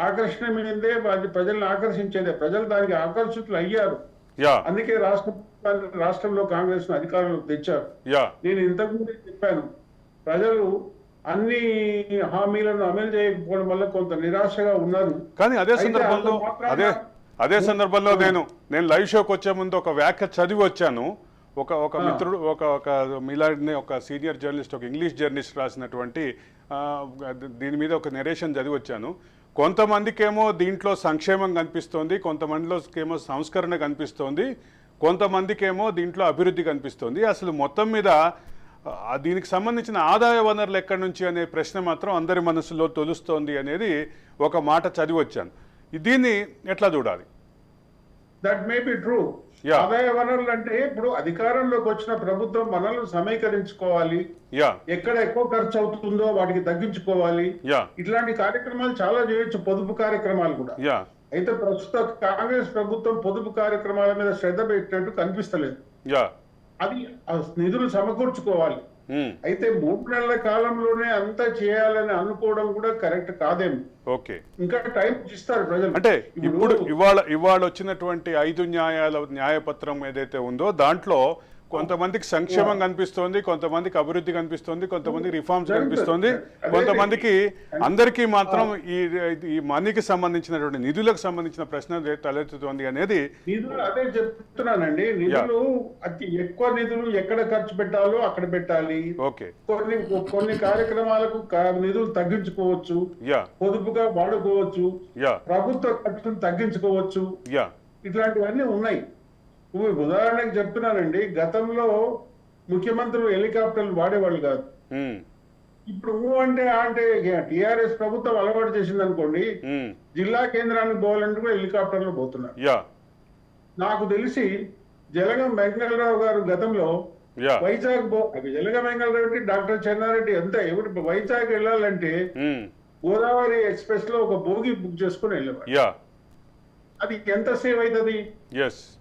ఆకర్షణమైందే, ప్రజలను ఆకర్షించేదే, ప్రజలు దానికి ఆకర్షితులు అయ్యారు. అందుకే రాష్ట్రంలో కాంగ్రెస్ ను అధికారంలోకి తెచ్చారు. నేను ఇంతకుముందే చెప్పాను, ప్రజలు అన్ని హామీలను అమలు చేయకపోవడం వల్ల కొంత నిరాశగా ఉన్నారు. కానీ అదే సందర్భంలో నేను లైవ్ షోకి వచ్చే ముందు ఒక వ్యాఖ్య చదివి వచ్చాను. ఒక మిత్రుడు, ఒక మిలాడ్ని, ఒక సీనియర్ జర్నలిస్ట్, ఒక ఇంగ్లీష్ జర్నలిస్ట్ రాసినటువంటి దీని మీద ఒక నెరేషన్ చదివి వచ్చాను. కొంతమందికేమో దీంట్లో సంక్షేమం కనిపిస్తోంది, కొంతమందిలోకేమో సంస్కరణ కనిపిస్తోంది, కొంతమందికేమో దీంట్లో అభివృద్ధి కనిపిస్తోంది. అసలు మొత్తం మీద దీనికి సంబంధించిన ఆదాయ వనరులు ఎక్కడి నుంచి అనే ప్రశ్న మాత్రం అందరి మనసులో తొలుస్తోంది అనేది ఒక మాట చదివి వచ్చాను. దీన్ని ఎట్లా చూడాలి? That may be true. ఆదాయ వనరులు అంటే ఇప్పుడు అధికారంలోకి వచ్చిన ప్రభుత్వం వనరులు సమీకరించుకోవాలి, ఎక్కడ ఎక్కువ ఖర్చు అవుతుందో వాటికి తగ్గించుకోవాలి. ఇట్లాంటి కార్యక్రమాలు చాలా చేయొచ్చు, పొదుపు కార్యక్రమాలు కూడా. అయితే ప్రస్తుత కాంగ్రెస్ ప్రభుత్వం పొదుపు కార్యక్రమాల మీద శ్రద్ధ పెట్టినట్టు కనిపిస్తలేదు. అది నిధులు సమకూర్చుకోవాలి. అయితే 3 నెలల కాలంలోనే అంతా చేయాలని అనుకోవడం కూడా కరెక్ట్ కాదేమో. ఓకే, ఇంకా టైం ఇస్తారు ప్రజలు. అంటే ఇప్పుడు ఇవాళ వచ్చినటువంటి 5 న్యాయపత్రం ఏదైతే ఉందో దాంట్లో కొంతమందికి సంక్షేమం కనిపిస్తోంది, కొంతమందికి అభివృద్ధి కనిపిస్తోంది, కొంతమందికి రిఫార్మ్స్ కనిపిస్తోంది, కొంతమందికి అందరికీ మాత్రం ఈ మనీకి సంబంధించినటువంటి నిధులకు సంబంధించిన ప్రశ్న తలెత్తుతోంది అనేది. అదే చెప్తున్నానండి, నిధులు అతి ఎక్కువ నిధులు ఎక్కడ ఖర్చు పెట్టాలో అక్కడ పెట్టాలి. ఓకే, కొన్ని కార్యక్రమాలకు నిధులు తగ్గించుకోవచ్చు, పొదుపుగా వాడుకోవచ్చు, ప్రభుత్వ ఖర్చులు తగ్గించుకోవచ్చు, ఇట్లాంటివన్నీ ఉన్నాయి. ఉదాహరణకు చెప్తున్నానండి, గతంలో ముఖ్యమంత్రులు హెలికాప్టర్లు వాడేవాళ్ళు కాదు. ఇప్పుడు అంటే టిఆర్ఎస్ ప్రభుత్వం అలవాటు చేసింది అనుకోండి, జిల్లా కేంద్రానికి పోవాలంటే కూడా హెలికాప్టర్లు పోతున్నారు. నాకు తెలిసి జలగం వెంకటరావు గారు గతంలో వైజాగ్ జలగం వెంకటరెడ్డి, డాక్టర్ చెన్నారెడ్డి అంతా ఎవరు వైజాగ్ వెళ్ళాలంటే గోదావరి ఎక్స్ప్రెస్ లో ఒక బోగి బుక్ చేసుకుని వెళ్ళేవారు. అది ఎంత సేవ్ అవుతుంది?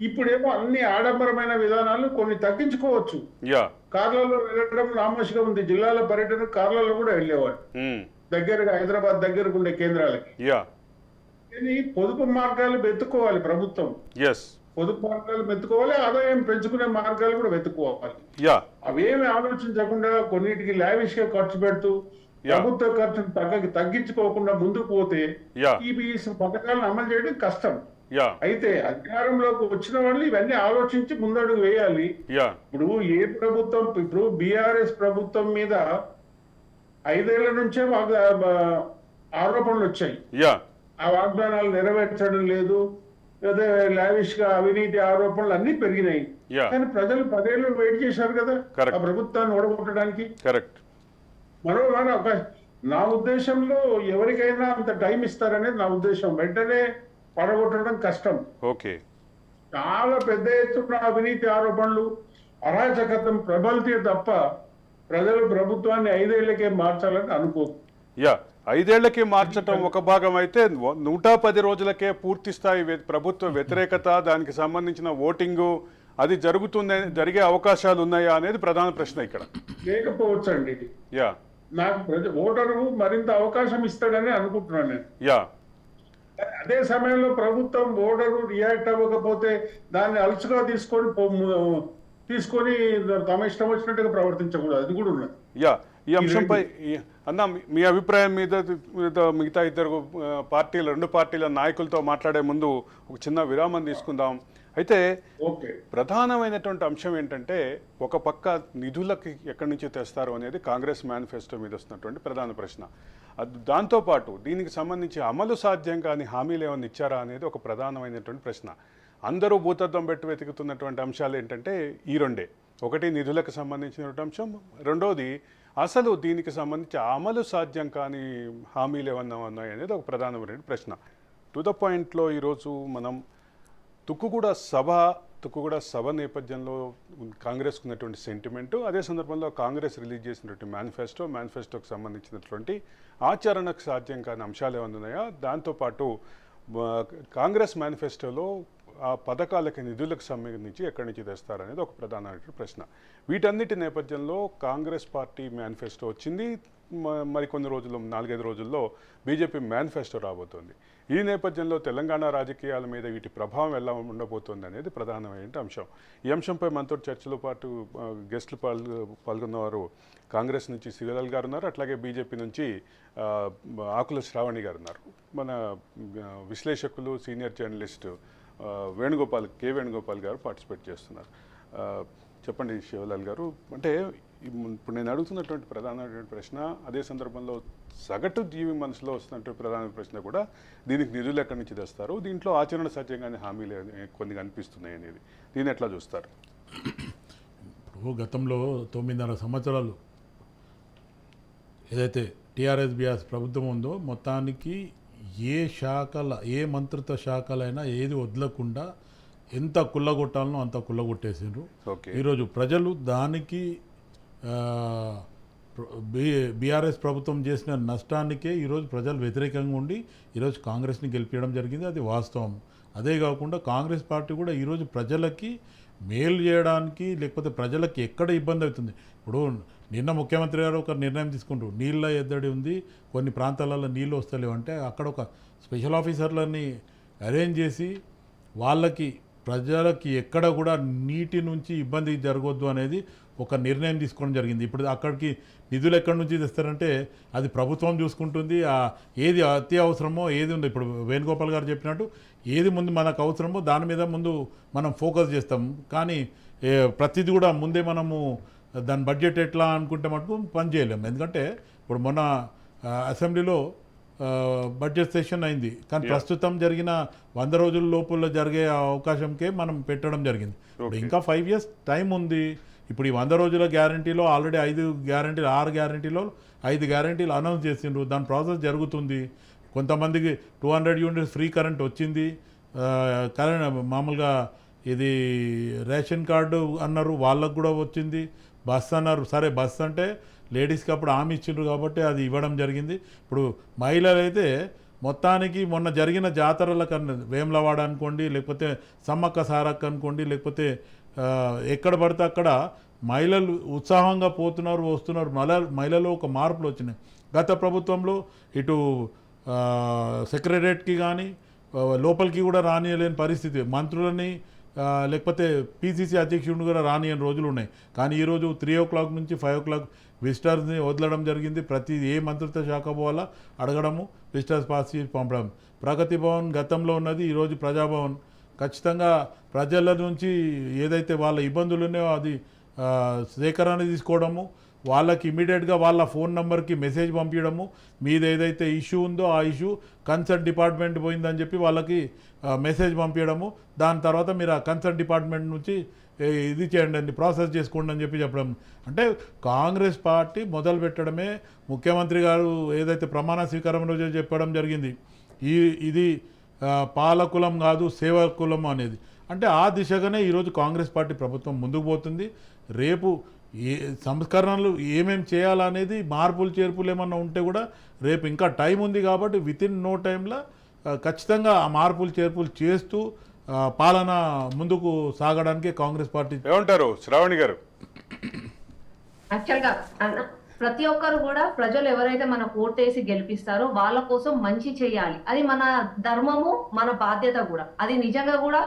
ఇప్పుడేమో అన్ని ఆడంబరమైన విధానాలు కొన్ని తగ్గించుకోవచ్చు. కార్లలో వెళ్ళడం నామోషిగా ఉంది. జిల్లాల పర్యటన కార్లలో కూడా వెళ్ళేవాడు, దగ్గరగా హైదరాబాద్ దగ్గరకు ఉండే కేంద్రాలకి. పొదుపు మార్గాలు వెతుక్కోవాలి ప్రభుత్వం. పొదుపు మార్గాలు వెతుక్కోవాలి, ఆదాయం పెంచుకునే మార్గాలు కూడా వెతుక్కోవాలి. అవేమి ఆలోచించకుండా కొన్నిటికి లావిష్ గా ఖర్చు పెడుతూ ప్రభుత్వ ఖర్చును తగ్గించుకోకుండా ముందుకు పోతే యా ఈ పథకాలను అమలు చేయడం కష్టం. యా అయితే అధికారంలోకి వచ్చిన వాళ్ళు ఇవన్నీ ఆలోచించి ముందడుగు వేయాలి. యా ఇప్పుడు ఏ ప్రభుత్వం, ఇప్పుడు బీఆర్ఎస్ ప్రభుత్వం మీద 5 ఏళ్ల నుంచే ఆరోపణలు వచ్చాయి. యా ఆ వాగ్దానాలు నెరవేర్చడం లేదు, అదే లావిష్ గా అవినీతి ఆరోపణలు అన్ని పెరిగినాయి. యా కానీ ప్రజలు 10 ఏళ్ళు వెయిట్ చేశారు కదా Correct. ఆ ప్రభుత్వాన్ని ఓడగొట్టడానికి. కరెక్ట్. మరోవారు నా ఉద్దేశంలో ఎవరికైనా అంత టైం ఇస్తారనేది నా ఉద్దేశం. వెంటనే పడగొట్టడం కష్టం. ఓకే. చాలా పెద్ద ఎత్తున అవినీతి ఆరోపణలు, అరాచకత్వం ప్రబలితే తప్ప ప్రజలు ప్రభుత్వాన్ని 5 ఏళ్లకే మార్చాలని అనుకోరు. యా 5 ఏళ్లకి మార్చటం ఒక భాగం అయితే 110 రోజులకే పూర్తి స్థాయి ప్రభుత్వ వ్యతిరేకత, దానికి సంబంధించిన ఓటింగు అది జరిగే అవకాశాలు ఉన్నాయా అనేది ప్రధాన ప్రశ్న ఇక్కడ. లేకపోవచ్చు అండి. యా నాకు ఓటరు మరింత అవకాశం ఇస్తాడని అనుకుంటున్నాను నేను. యా అదే సమయంలో ప్రభుత్వం ఓటరు రియాక్ట్ అవ్వకపోతే దాన్ని అలుసుగా తీసుకొని తమ ఇష్టం వచ్చినట్టుగా ప్రవర్తించకూడదు. అది కూడా ఉన్నది. యా ఈ అంశంపై అన్న మీ అభిప్రాయం మీద మిగతా రెండు పార్టీల నాయకులతో మాట్లాడే ముందు ఒక చిన్న విరామం తీసుకుందాం. అయితే ఓకే, ప్రధానమైనటువంటి అంశం ఏంటంటే ఒక పక్క నిధులకి ఎక్కడి నుంచి తెస్తారు అనేది కాంగ్రెస్ మేనిఫెస్టో మీద వస్తున్నటువంటి ప్రధాన ప్రశ్న. దాంతోపాటు దీనికి సంబంధించి అమలు సాధ్యం కాని హామీలు ఏమైనా ఇచ్చారా అనేది ఒక ప్రధానమైనటువంటి ప్రశ్న. అందరూ భూతద్దం పెట్టి వెతుకుతున్నటువంటి అంశాలు ఏంటంటే ఈ రెండే. ఒకటి నిధులకు సంబంధించినటువంటి అంశం, రెండోది అసలు దీనికి సంబంధించి అమలు సాధ్యం కాని హామీలు ఏమన్నా ఉన్నాయి అనేది ఒక ప్రధానమైన ప్రశ్న. టు ద పాయింట్లో ఈరోజు మనం తుక్కుగూడ సభ నేపథ్యంలో కాంగ్రెస్కు ఉన్నటువంటి సెంటిమెంటు, అదే సందర్భంలో కాంగ్రెస్ రిలీజ్ చేసినటువంటి మేనిఫెస్టోకి సంబంధించినటువంటి ఆచరణకు సాధ్యం కాని అంశాలు ఏమైనా ఉన్నాయా, దాంతోపాటు కాంగ్రెస్ మేనిఫెస్టోలో ఆ పథకాలకి నిధులకు సంబంధించి ఎక్కడి నుంచి తెస్తారనేది ఒక ప్రధానమైన ప్రశ్న. వీటన్నిటి నేపథ్యంలో కాంగ్రెస్ పార్టీ మేనిఫెస్టో వచ్చింది. మరికొన్ని రోజుల్లో 4-5 రోజుల్లో బీజేపీ మేనిఫెస్టో రాబోతోంది. ఈ నేపథ్యంలో తెలంగాణ రాజకీయాల మీద వీటి ప్రభావం ఎలా ఉండబోతోంది అనేది ప్రధానమైన అంశం. ఈ అంశంపై మనతో చర్చలో పాటు గెస్టులు పాల్గొన్నవారు కాంగ్రెస్ నుంచి సిగలాల్ గారు ఉన్నారు, అట్లాగే బీజేపీ నుంచి ఆకుల శ్రావణి గారు ఉన్నారు. మన విశ్లేషకులు సీనియర్ జర్నలిస్ట్ కే వేణుగోపాల్ గారు పార్టిసిపేట్ చేస్తున్నారు. చెప్పండి శివలాల్ గారు, అంటే ఇప్పుడు నేను అడుగుతున్నటువంటి ప్రధానమైనటువంటి ప్రశ్న, అదే సందర్భంలో సగటు జీవి మనసులో వస్తున్నటువంటి ప్రధాన ప్రశ్న కూడా దీనికి నిధులు ఎక్కడి నుంచి తెస్తారు, దీంట్లో ఆచరణ సత్యంగానే హామీలు కొన్ని కనిపిస్తున్నాయి అనేది, దీన్ని ఎట్లా చూస్తారు? ఇప్పుడు గతంలో 9.5 సంవత్సరాలు ఏదైతే టీఆర్ఎస్ బీఆర్ఎస్ ప్రభుత్వం ఉందో మొత్తానికి ఏ మంత్రిత్వ శాఖలైనా ఏది వదలకుండా ఎంత కుల్లగొట్టాలనో అంత కుల్లగొట్టేసిండ్రు. ఈరోజు ప్రజలు దానికి బీఆర్ఎస్ ప్రభుత్వం చేసిన నష్టానికే ఈరోజు ప్రజలు వ్యతిరేకంగా ఉండి ఈరోజు కాంగ్రెస్ని గెలిపించడం జరిగింది. అది వాస్తవం. అదే కాకుండా కాంగ్రెస్ పార్టీ కూడా ఈరోజు ప్రజలకి మేలు చేయడానికి, లేకపోతే ప్రజలకి ఎక్కడ ఇబ్బంది అవుతుంది. ఇప్పుడు నిన్న ముఖ్యమంత్రి గారు ఒక నిర్ణయం తీసుకుంటారు, నీళ్ళ ఎద్దడి ఉంది, కొన్ని ప్రాంతాలలో నీళ్ళు వస్తలేవు అంటే అక్కడ ఒక స్పెషల్ ఆఫీసర్లని అరేంజ్ చేసి వాళ్ళకి ప్రజలకి ఎక్కడ కూడా నీటి నుంచి ఇబ్బంది జరగొద్దు అనేది ఒక నిర్ణయం తీసుకోవడం జరిగింది. ఇప్పుడు అక్కడికి నిధులు ఎక్కడి నుంచి తెస్తారంటే అది ప్రభుత్వం చూసుకుంటుంది. ఏది అతి అవసరమో ఏది ఉందో, ఇప్పుడు వేణుగోపాల్ గారు చెప్పినట్టు ఏది ముందు మనకు అవసరమో దాని మీద ముందు మనం ఫోకస్ చేస్తాం. కానీ ప్రతిదీ కూడా ముందే మనము దాని బడ్జెట్ ఎట్లా అనుకుంటే మటుకు పని చేయలేము. ఎందుకంటే ఇప్పుడు మొన్న అసెంబ్లీలో బడ్జెట్ సెషన్ అయింది, కానీ ప్రస్తుతం జరిగిన 100 రోజుల లోపల జరిగే అవకాశంకే మనం పెట్టడం జరిగింది. ఇప్పుడు ఇంకా 5 years టైం ఉంది. ఇప్పుడు ఈ 100 రోజుల గ్యారంటీలో ఆల్రెడీ 6 గ్యారంటీలో 5 గ్యారంటీలు అనౌన్స్ చేసిండ్రు. దాని ప్రాసెస్ జరుగుతుంది. కొంతమందికి 200 యూనిట్స్ ఫ్రీ కరెంట్ వచ్చింది. కరెంట్ మామూలుగా ఇది రేషన్ కార్డు అన్నారు, వాళ్ళకు కూడా వచ్చింది. బస్ అన్నారు, సరే బస్ అంటే లేడీస్కి అప్పుడు హామీ ఇచ్చిండ్రు కాబట్టి అది ఇవ్వడం జరిగింది. ఇప్పుడు మహిళలు అయితే మొత్తానికి మొన్న జరిగిన జాతరల కన్నా వేములవాడ అనుకోండి, లేకపోతే సమ్మక్క సారక్క అనుకోండి, లేకపోతే ఎక్కడ పడితే అక్కడ మహిళలు ఉత్సాహంగా పోతున్నారు, వస్తున్నారు. మహిళలో ఒక మార్పులు వచ్చినాయి. గత ప్రభుత్వంలో ఇటు సెక్రటరేట్కి కానీ లోపలికి కూడా రానియలేని పరిస్థితి, మంత్రులని లేకపోతే పీసీసీ అధ్యక్షుడిని కూడా రానియని రోజులు ఉన్నాయి. కానీ ఈరోజు 3 o'clock నుంచి 5 o'clock విజిటర్స్ని వదలడం జరిగింది. ప్రతి ఏ మంత్రిత్వ శాఖ పోవాలా అడగడము, విజిటర్స్ పాస్ చేసి పంపడం. ప్రగతి భవన్ గతంలో ఉన్నది, ఈరోజు ప్రజాభవన్. ఖచ్చితంగా ప్రజల నుంచి ఏదైతే వాళ్ళ ఇబ్బందులు ఉన్నాయో అది సేకరణ తీసుకోవడము, వాళ్ళకి ఇమీడియట్గా వాళ్ళ ఫోన్ నెంబర్కి మెసేజ్ పంపించడము, మీద ఏదైతే ఇష్యూ ఉందో ఆ ఇష్యూ కన్సర్న్ డిపార్ట్మెంట్ పోయిందని చెప్పి వాళ్ళకి మెసేజ్ పంపించడము, దాని తర్వాత మీరు ఆ కన్సర్న్ డిపార్ట్మెంట్ నుంచి ఇది చేయండి, ప్రాసెస్ చేసుకోండి అని చెప్పడం. అంటే కాంగ్రెస్ పార్టీ మొదలు పెట్టడమే ముఖ్యమంత్రి గారు ఏదైతే ప్రమాణ స్వీకారం రోజు చెప్పడం జరిగింది, ఇది పాలకులం కాదు సేవకులం అనేది. అంటే ఆ దిశగానే ఈరోజు కాంగ్రెస్ పార్టీ ప్రభుత్వం ముందుకు పోతుంది. రేపు ఏ సంస్కరణలు ఏమేమి చేయాలనేది, మార్పులు చేర్పులు ఏమన్నా ఉంటే కూడా రేపు ఇంకా టైం ఉంది కాబట్టి వితిన్ నో టైంలో ఖచ్చితంగా ఆ మార్పులు చేర్పులు చేస్తూ పాలన ముందుకు సాగడానికి కాంగ్రెస్ పార్టీ. ఏమంటారు శ్రావణి గారు? యాక్చువల్గా ప్రతి ఒక్కరు కూడా ప్రజలు ఎవరైతే మనకు ఓటేసి గెలిపిస్తారో వాళ్ళ కోసం మంచి చేయాలి. అది మన ధర్మము, మన బాధ్యత కూడా. అది నిజంగా కూడా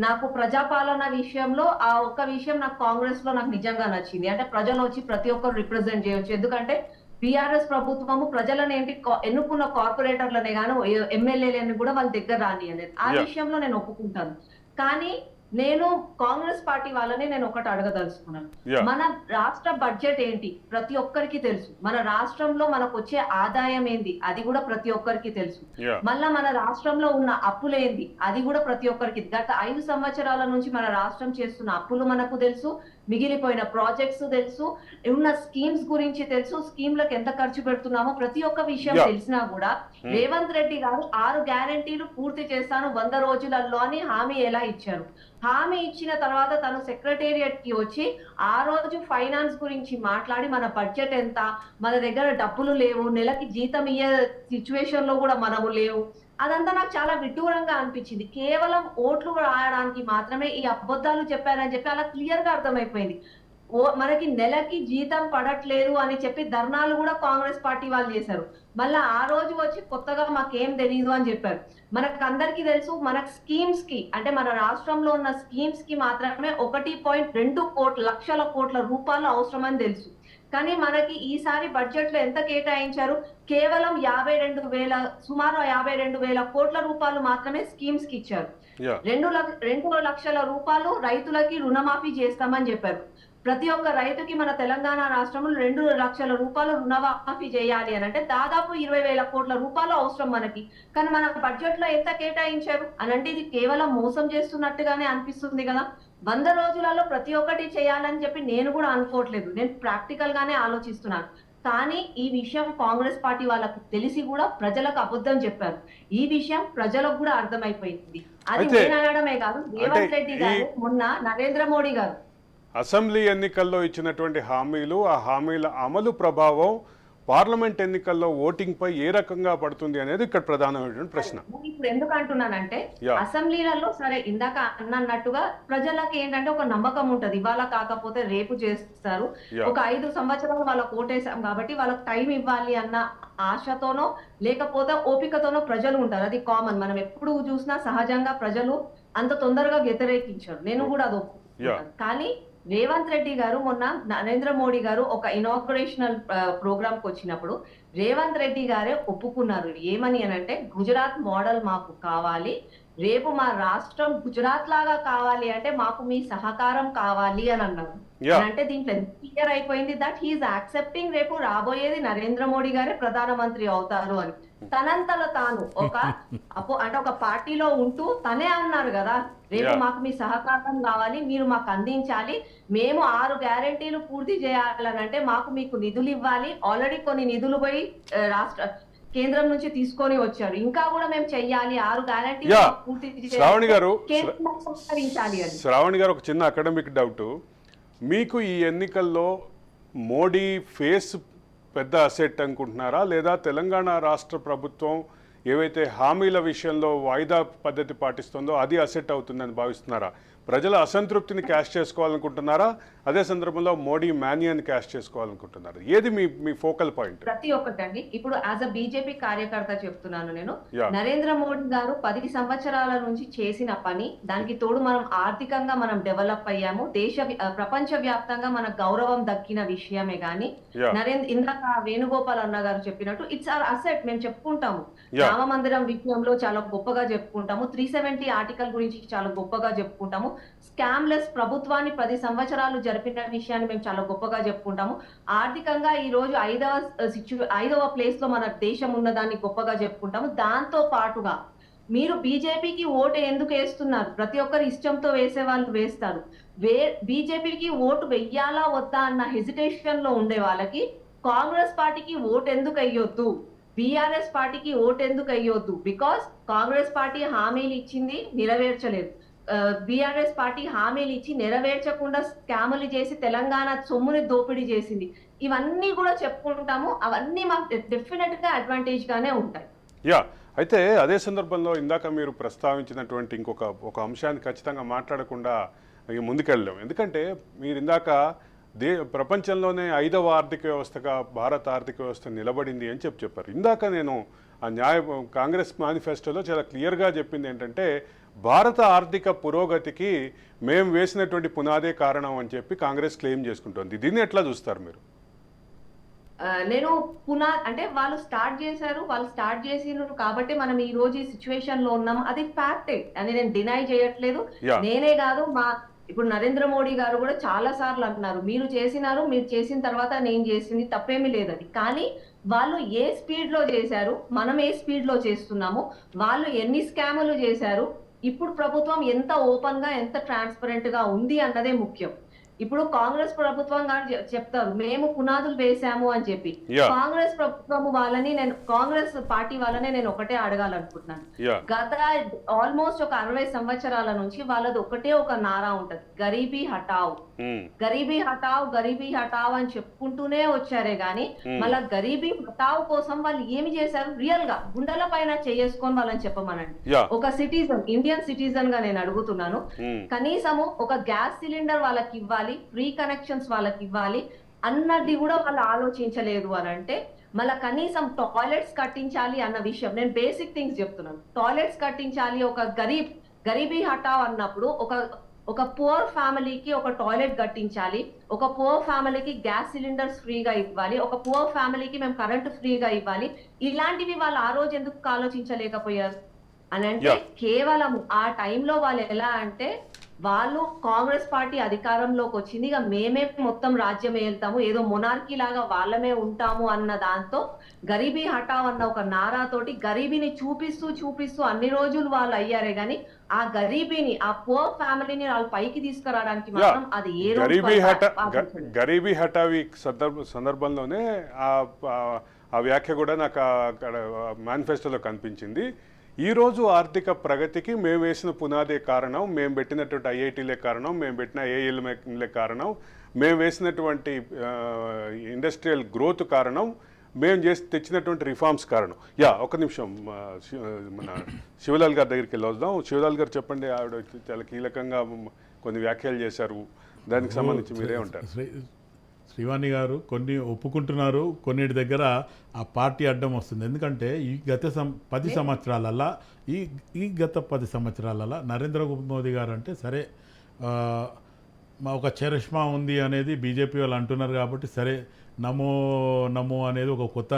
నాకు ప్రజాపాలన విషయంలో ఆ ఒక్క విషయం నాకు కాంగ్రెస్ లో నాకు నిజంగా నచ్చింది. అంటే ప్రజలు వచ్చి ప్రతి ఒక్కరు రిప్రజెంట్ చేయొచ్చు. ఎందుకంటే బీఆర్ఎస్ ప్రభుత్వము ప్రజలను ఏంటి ఎన్నుకున్న కార్పొరేటర్లనే కానీ ఎమ్మెల్యేలని కూడా వాళ్ళ దగ్గర రాని అనేది ఆ విషయంలో నేను ఒప్పుకుంటాను. కానీ నేను కాంగ్రెస్ పార్టీ వాళ్ళని నేను ఒకటి అడగదలుచుకున్నాను. మన రాష్ట్ర బడ్జెట్ ఏంటి ప్రతి ఒక్కరికి తెలుసు. మన రాష్ట్రంలో మనకు వచ్చే ఆదాయం ఏంది అది కూడా ప్రతి ఒక్కరికి తెలుసు. మళ్ళా మన రాష్ట్రంలో ఉన్న అప్పులేంది అది కూడా ప్రతి ఒక్కరికి. గత 5 సంవత్సరాల నుంచి మన రాష్ట్రం చేస్తున్న అప్పులు మనకు తెలుసు, మిగిలిపోయిన ప్రాజెక్ట్స్ తెలుసు, ఉన్న స్కీమ్స్ గురించి తెలుసు, స్కీమ్లకు ఎంత ఖర్చు పెడుతున్నామో ప్రతి ఒక్క విషయం తెలిసినా కూడా రేవంత్ రెడ్డి గారు 6 గ్యారంటీలు పూర్తి చేస్తాను 100 రోజులలో అని హామీ ఎలా ఇచ్చారు? హామీ ఇచ్చిన తర్వాత తను సెక్రటేరియట్ కి వచ్చి ఆ రోజు ఫైనాన్స్ గురించి మాట్లాడి మన బడ్జెట్ ఎంత, మన దగ్గర డబ్బులు లేవు, నెలకి జీతం ఇయ్యే సిచ్యువేషన్ లో కూడా మనము లేవు, అదంతా నాకు చాలా విడ్డూరంగా అనిపించింది. కేవలం ఓట్లు రాయడానికి మాత్రమే ఈ అబద్ధాలు చెప్పారని చెప్పి అలా క్లియర్ గా అర్థమైపోయింది. మనకి నెలకి జీతం పడట్లేదు అని చెప్పి ధర్నాలు కూడా కాంగ్రెస్ పార్టీ వాళ్ళు చేశారు. మళ్ళా ఆ రోజు వచ్చి కొత్తగా మాకేం తెలీదు అని చెప్పారు. మనకు అందరికీ తెలుసు మనకు స్కీమ్స్ కి అంటే మన రాష్ట్రంలో ఉన్న స్కీమ్స్ కి మాత్రమే 1.2 లక్షల కోట్ల రూపాయలు అవసరమని తెలుసు. కానీ మనకి ఈసారి బడ్జెట్ లో ఎంత కేటాయించారు? కేవలం సుమారు 52,000 కోట్ల రూపాయలు మాత్రమే స్కీమ్స్ కి ఇచ్చారు. 2 లక్షల రూపాయలు రైతులకి రుణమాఫీ చేస్తామని చెప్పారు. ప్రతి ఒక్క రైతుకి మన తెలంగాణ రాష్ట్రంలో 2 లక్షల రూపాయలు రుణమాఫీ చేయాలి అని అంటే దాదాపు 20,000 కోట్ల రూపాయలు అవసరం మనకి. కానీ మన బడ్జెట్ లో ఎంత కేటాయించారు అని అంటే ఇది కేవలం మోసం చేస్తున్నట్టుగానే అనిపిస్తుంది కదా. 100 రోజులలో ప్రతి ఒక్కటి చేయాలని చెప్పి నేను కూడా అనుకోవట్లేదు, నేను ప్రాక్టికల్ గానే ఆలోచిస్తున్నాను. కానీ ఈ విషయం కాంగ్రెస్ పార్టీ వాళ్ళకు తెలిసి కూడా ప్రజలకు అబద్ధం చెప్పారు. ఈ విషయం ప్రజలకు కూడా అర్థమైపోయింది. అది నేను అనడమే కాదు, రేవంత్ రెడ్డి గారు మొన్న నరేంద్ర మోడీ గారు అసెంబ్లీ ఎన్నికల్లో ఇచ్చినటువంటి హామీలు, ఆ హామీల అమలు ప్రభావం పార్లమెంట్ ఎన్నికల్లో ఓటింగ్ పై ఏ రకంగా పడుతుంది అనేది ఇక్కడ ప్రధానమైనటువంటి ప్రశ్న. ఇప్పుడు ఎందుకు అంటున్నానంటే అసెంబ్లీలలో సరే ఇందాక అన్నట్టుగా ప్రజలకు ఏంటంటే ఒక నమ్మకం ఉంటది, ఇవాళ కాకపోతే రేపు చేస్తారు. ఒక 5 సంవత్సరాలు వాళ్ళకు ఓటేసాం కాబట్టి వాళ్ళకి టైం ఇవ్వాలి అన్న ఆశతోనో లేకపోతే ఓపికతోనో ప్రజలు ఉంటారు. అది కామన్. మనం ఎప్పుడు చూసినా సహజంగా ప్రజలు అంత తొందరగా వ్యతిరేకించారు. నేను కూడా అది ఒప్పుకుంటాను. కానీ రేవంత్ రెడ్డి గారు మొన్న నరేంద్ర మోడీ గారు ఒక ఇనాగ్రేషనల్ ప్రోగ్రామ్ కి వచ్చినప్పుడు రేవంత్ రెడ్డి గారే ఒప్పుకున్నారు. ఏమని అనంటే గుజరాత్ మోడల్ మాకు కావాలి, రేపు మా రాష్ట్రం గుజరాత్ లాగా కావాలి అంటే మాకు మీ సహకారం కావాలి అని అన్నారు. అంటే దీంట్లో ఎంత క్లియర్ అయిపోయింది దట్ హీఈస్ యాక్సెప్టింగ్ రేపు రాబోయేది నరేంద్ర మోడీ గారే ప్రధానమంత్రి అవుతారు అని. తనంతలో తాను అంటే ఒక పార్టీలో ఉంటూ తనే అన్నారు కదా, రేపు మాకు మీ సహకారం కావాలి, మీరు మాకు అందించాలి, మేము 6 గ్యారెంటీలు పూర్తి చేయాలనంటే మాకు మీకు నిధులు ఇవ్వాలి. ఆల్రెడీ కొన్ని నిధులు పోయి కేంద్రం నుంచి తీసుకొని వచ్చారు, ఇంకా కూడా మేము చెయ్యాలి, 6 గ్యారెంటీలు పూర్తి శ్రావణి గారు సహకరించాలి అని. శ్రావణి గారు ఒక చిన్న అకాడమిక్ డౌట్, మీకు ఈ ఎన్నికల్లో మోడీ ఫేస్ పెద్ద అసెట్ అనుకుంటున్నారా, లేదా తెలంగాణ రాష్ట్ర ప్రభుత్వం ఏవైతే హామీల విషయంలో వాయిదా పద్ధతి పాటిస్తుందో అది అసెట్ అవుతుందని భావిస్తున్నారా? ప్రజల అసంతృప్తిని క్యాష్ చేసుకోవాలనుకుంటున్నారా, అదే సందర్భంలో మోడీ మాన్యాన్ని క్యాష్ చేసుకోవాలనుకుంటున్నారు? ఏది మీ ఫోకల్ పాయింట్? ప్రతి ఒక్కటండి. ఇప్పుడు యాజ్ అ బీజేపీ కార్యకర్త చెప్తున్నాను నేను, Yeah. నరేంద్ర మోడీ గారు 10 సంవత్సరాల నుంచి చేసిన పని, దానికి తోడు మనం ఆర్థికంగా మనం డెవలప్ అయ్యాము, ప్రపంచ వ్యాప్తంగా మన గౌరవం దక్కిన విషయమే గాని, Yeah. ఇందాక వేణుగోపాల్ అన్న గారు చెప్పినట్టు ఇట్స్ అవర్ అసెట్. మేము చెప్పుకుంటాము, Yeah. రామ మందిరం విషయంలో చాలా గొప్పగా చెప్పుకుంటాము, 370 ఆర్టికల్ గురించి చాలా గొప్పగా చెప్పుకుంటాము, స్కామ్లెస్ ప్రభుత్వాన్ని 10 సంవత్సరాలు జరిపిన విషయాన్ని మేము చాలా గొప్పగా చెప్పుకుంటాము, ఆర్థికంగా ఈ రోజు 5వ ప్లేస్ లో మన దేశం ఉన్నదాన్ని గొప్పగా చెప్పుకుంటాము. దాంతో పాటుగా మీరు బీజేపీకి ఓటు ఎందుకు వేస్తున్నారు? ప్రతి ఒక్కరు ఇష్టంతో వేసే వాళ్ళు వేస్తారు. బీజేపీకి ఓటు వెయ్యాలా వద్దా అన్న హెజిటేషన్ లో ఉండే వాళ్ళకి కాంగ్రెస్ పార్టీకి ఓటు ఎందుకు అయ్యొద్దు, బీఆర్ఎస్ పార్టీకి ఓటు ఎందుకు అయ్యొద్దు? బికాస్ కాంగ్రెస్ పార్టీ హామీలు ఇచ్చింది, నెరవేర్చలేదు. బీఆర్ఎస్ పార్టీ హామీలు ఇచ్చి నెరవేర్చకుండా స్కాములు చేసి తెలంగాణ సొమ్ముని దోపిడీ చేసింది. ఇవన్నీ కూడా చెప్పుకుంటాము, అవన్నీ మాకు డెఫినెట్ గా అడ్వాంటేజ్ గానే ఉంటాయి. యా, అయితే అదే సందర్భంలో ఇందాక మీరు ప్రస్తావించినటువంటి ఒక అంశాన్ని ఖచ్చితంగా మాట్లాడకుండా ముందుకెళ్ళాం. ఎందుకంటే మీరు ఇందాక ప్రపంచంలోనే 5వ ఆర్థిక వ్యవస్థగా భారత ఆర్థిక వ్యవస్థ నిలబడింది అని చెప్పారు. ఇందాక నేను కాంగ్రెస్ మేనిఫెస్టోలో చాలా క్లియర్గా చెప్పింది ఏంటంటే, భారత ఆర్థిక పురోగతికి మేము వేసినటువంటి పునాదే కారణం అని చెప్పి కాంగ్రెస్ క్లెయిమ్ చేసుకుంటోంది. దీన్ని ఎట్లా చూస్తారు మీరు? నేను అంటే వాళ్ళు స్టార్ట్ చేసినారు కాబట్టి మనం ఈ రోజు ఈ సిచ్యువేషన్ లో ఉన్నాం, అది ఫ్యాక్టే అని నేను డినై చేయట్లేదు. నేనే కాదు, ఇప్పుడు నరేంద్ర మోడీ గారు కూడా చాలా సార్లు అంటున్నారు, మీరు చేసిన తర్వాత నేను చేసింది తప్పేమీ లేదని. కానీ వాళ్ళు ఏ స్పీడ్ లో చేశారు, మనం ఏ స్పీడ్ లో చేస్తున్నాము, వాళ్ళు ఎన్ని స్కాములు చేశారు, ఇప్పుడు ప్రభుత్వం ఎంత ఓపెన్ గా ఎంత ట్రాన్స్పరెంట్ గా ఉంది అన్నదే ముఖ్యం. ఇప్పుడు కాంగ్రెస్ ప్రభుత్వం గారు చెప్తారు మేము పునాదులు వేసాము అని చెప్పి. కాంగ్రెస్ ప్రభుత్వం కాంగ్రెస్ పార్టీ వాళ్ళనే నేను ఒకటే అడగాలనుకుంటున్నాను. గత ఆల్మోస్ట్ ఒక 60 సంవత్సరాల నుంచి వాళ్ళది ఒకటే ఒక నారా ఉంటది, గరీబీ హటావ్, గరీబీ హటావ్, గరీబీ హటావ్ అని చెప్పుకుంటూనే వచ్చారే గాని మళ్ళా గరీబీ హటావ్ కోసం వాళ్ళు ఏమి చేశారు? రియల్ గా గుండెల పైన చేసుకొని వాళ్ళని చెప్పమనండి. ఒక సిటిజన్, ఇండియన్ సిటిజన్ గా నేను అడుగుతున్నాను, కనీసము ఒక గ్యాస్ సిలిండర్ వాళ్ళకి ఇవ్వాలి, ఫ్రీ కనెక్షన్స్ వాళ్ళకి ఇవ్వాలి అన్నది కూడా వాళ్ళు ఆలోచించలేదు అని అంటే, మళ్ళీ కనీసం టాయిలెట్స్ కట్టించాలి అన్న విషయం, నేను బేసిక్ థింగ్స్ చెప్తున్నాను. టాయిలెట్స్ కట్టించాలి, ఒక గరీబీ హటావ్ అన్నప్పుడు ఒక పువర్ ఫ్యామిలీకి ఒక టాయిలెట్ కట్టించాలి, ఒక పువర్ ఫ్యామిలీకి గ్యాస్ సిలిండర్స్ ఫ్రీగా ఇవ్వాలి, ఒక పువర్ ఫ్యామిలీకి మేము కరెంట్ ఫ్రీగా ఇవ్వాలి. ఇలాంటివి వాళ్ళు ఆ రోజు ఎందుకు ఆలోచించలేకపోయారు అని అంటే, కేవలం ఆ టైంలో వాళ్ళు ఎలా అంటే, వాళ్ళు కాంగ్రెస్ పార్టీ అధికారంలోకి వచ్చింది, ఇక మేమే మొత్తం రాజ్యం వెళ్తాము, ఏదో మొనార్కీ లాగా వాళ్ళమే ఉంటాము అన్న దాంతో గరీబీ హటావ్ అన్న ఒక నారాతోటి గరీబీని చూపిస్తూ అన్ని రోజులు వాళ్ళు అయ్యారే గాని ఆ గరీబీని, ఆ పువర్ ఫ్యామిలీని వాళ్ళు పైకి తీసుకురావడానికి మాత్రం అది ఏ గరీబీ హటావి సందర్భంలోనే ఆ వ్యాఖ్య కూడా నాకు అక్కడ మేనిఫెస్టోలో కనిపించింది. ఈరోజు ఆర్థిక ప్రగతికి మేము వేసిన పునాదే కారణం, మేము పెట్టినటువంటి ఐఐటీలే కారణం, మేము పెట్టిన ఏఎల్ఏలే కారణం, మేము వేసినటువంటి ఇండస్ట్రియల్ గ్రోత్ కారణం, మేము తెచ్చినటువంటి రిఫార్మ్స్ కారణం. ఒక నిమిషం మన శివలాల్ గారి దగ్గరికి వెళ్ళొద్దాం. శివలాల్ గారు చెప్పండి, ఆవిడ చాలా కీలకంగా కొన్ని వ్యాఖ్యలు చేశారు, దానికి సంబంధించి మీరే ఉంటారు. శ్రీవాణి గారు కొన్ని ఒప్పుకుంటున్నారు, కొన్నిటి దగ్గర ఆ పార్టీ అడ్డం వస్తుంది. ఎందుకంటే ఈ గత 10 సంవత్సరాలల్లా గత 10 సంవత్సరాలల్లా నరేంద్ర మోదీ గారు అంటే సరే ఒక చరిష్మా ఉంది అనేది బీజేపీ వాళ్ళు అంటున్నారు కాబట్టి సరే నమో అనేది ఒక కొత్త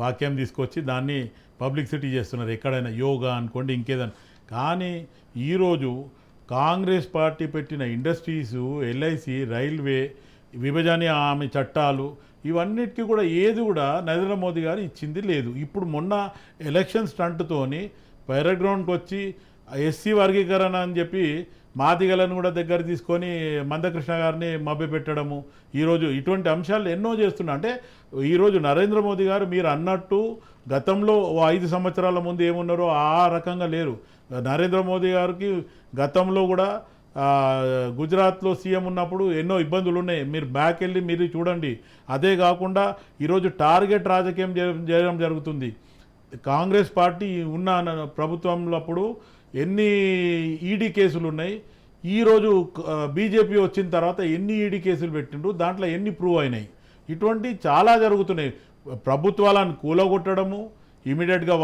వాక్యం తీసుకొచ్చి దాన్ని పబ్లిసిటీ చేస్తున్నారు. ఎక్కడైనా యోగా అనుకోండి, ఇంకేదైనా. కానీ ఈరోజు కాంగ్రెస్ పార్టీ పెట్టిన ఇండస్ట్రీసు, ఎల్ఐసి, రైల్వే, విభజన హామీ చట్టాలు, ఇవన్నిటికీ కూడా ఏది కూడా నరేంద్ర మోదీ గారు ఇచ్చింది లేదు. ఇప్పుడు మొన్న ఎలక్షన్ స్టంట్తోని పైరగ్రౌండ్కి వచ్చి ఎస్సీ వర్గీకరణ అని చెప్పి మాదిగలను కూడా దగ్గర తీసుకొని మందకృష్ణ గారిని మభ్యపెట్టడము, ఈరోజు ఇటువంటి అంశాలు ఎన్నో చేస్తున్నా. అంటే ఈరోజు నరేంద్ర మోదీ గారు మీరు అన్నట్టు గతంలో 5 సంవత్సరాల ముందు ఏమున్నారో ఆ రకంగా లేరు. నరేంద్ర మోదీ గారికి గతంలో కూడా గుజరాత్లో సీఎం ఉన్నప్పుడు ఎన్నో ఇబ్బందులు ఉన్నాయి, మీరు బ్యాక్ వెళ్ళి మీరు చూడండి. అదే కాకుండా ఈరోజు టార్గెట్ రాజకీయం చేయడం జరుగుతుంది. కాంగ్రెస్ పార్టీ ఉన్న ప్రభుత్వంలో అప్పుడు ఎన్ని ఈడీ కేసులు ఉన్నాయి, ఈరోజు బీజేపీ వచ్చిన తర్వాత ఎన్ని ఈడీ కేసులు పెట్టిండ్రు, దాంట్లో ఎన్ని ప్రూవ్ అయినాయి, ఇటువంటి చాలా జరుగుతున్నాయి. ప్రభుత్వాలను కూలగొట్టడము, ఇమీడియట్గా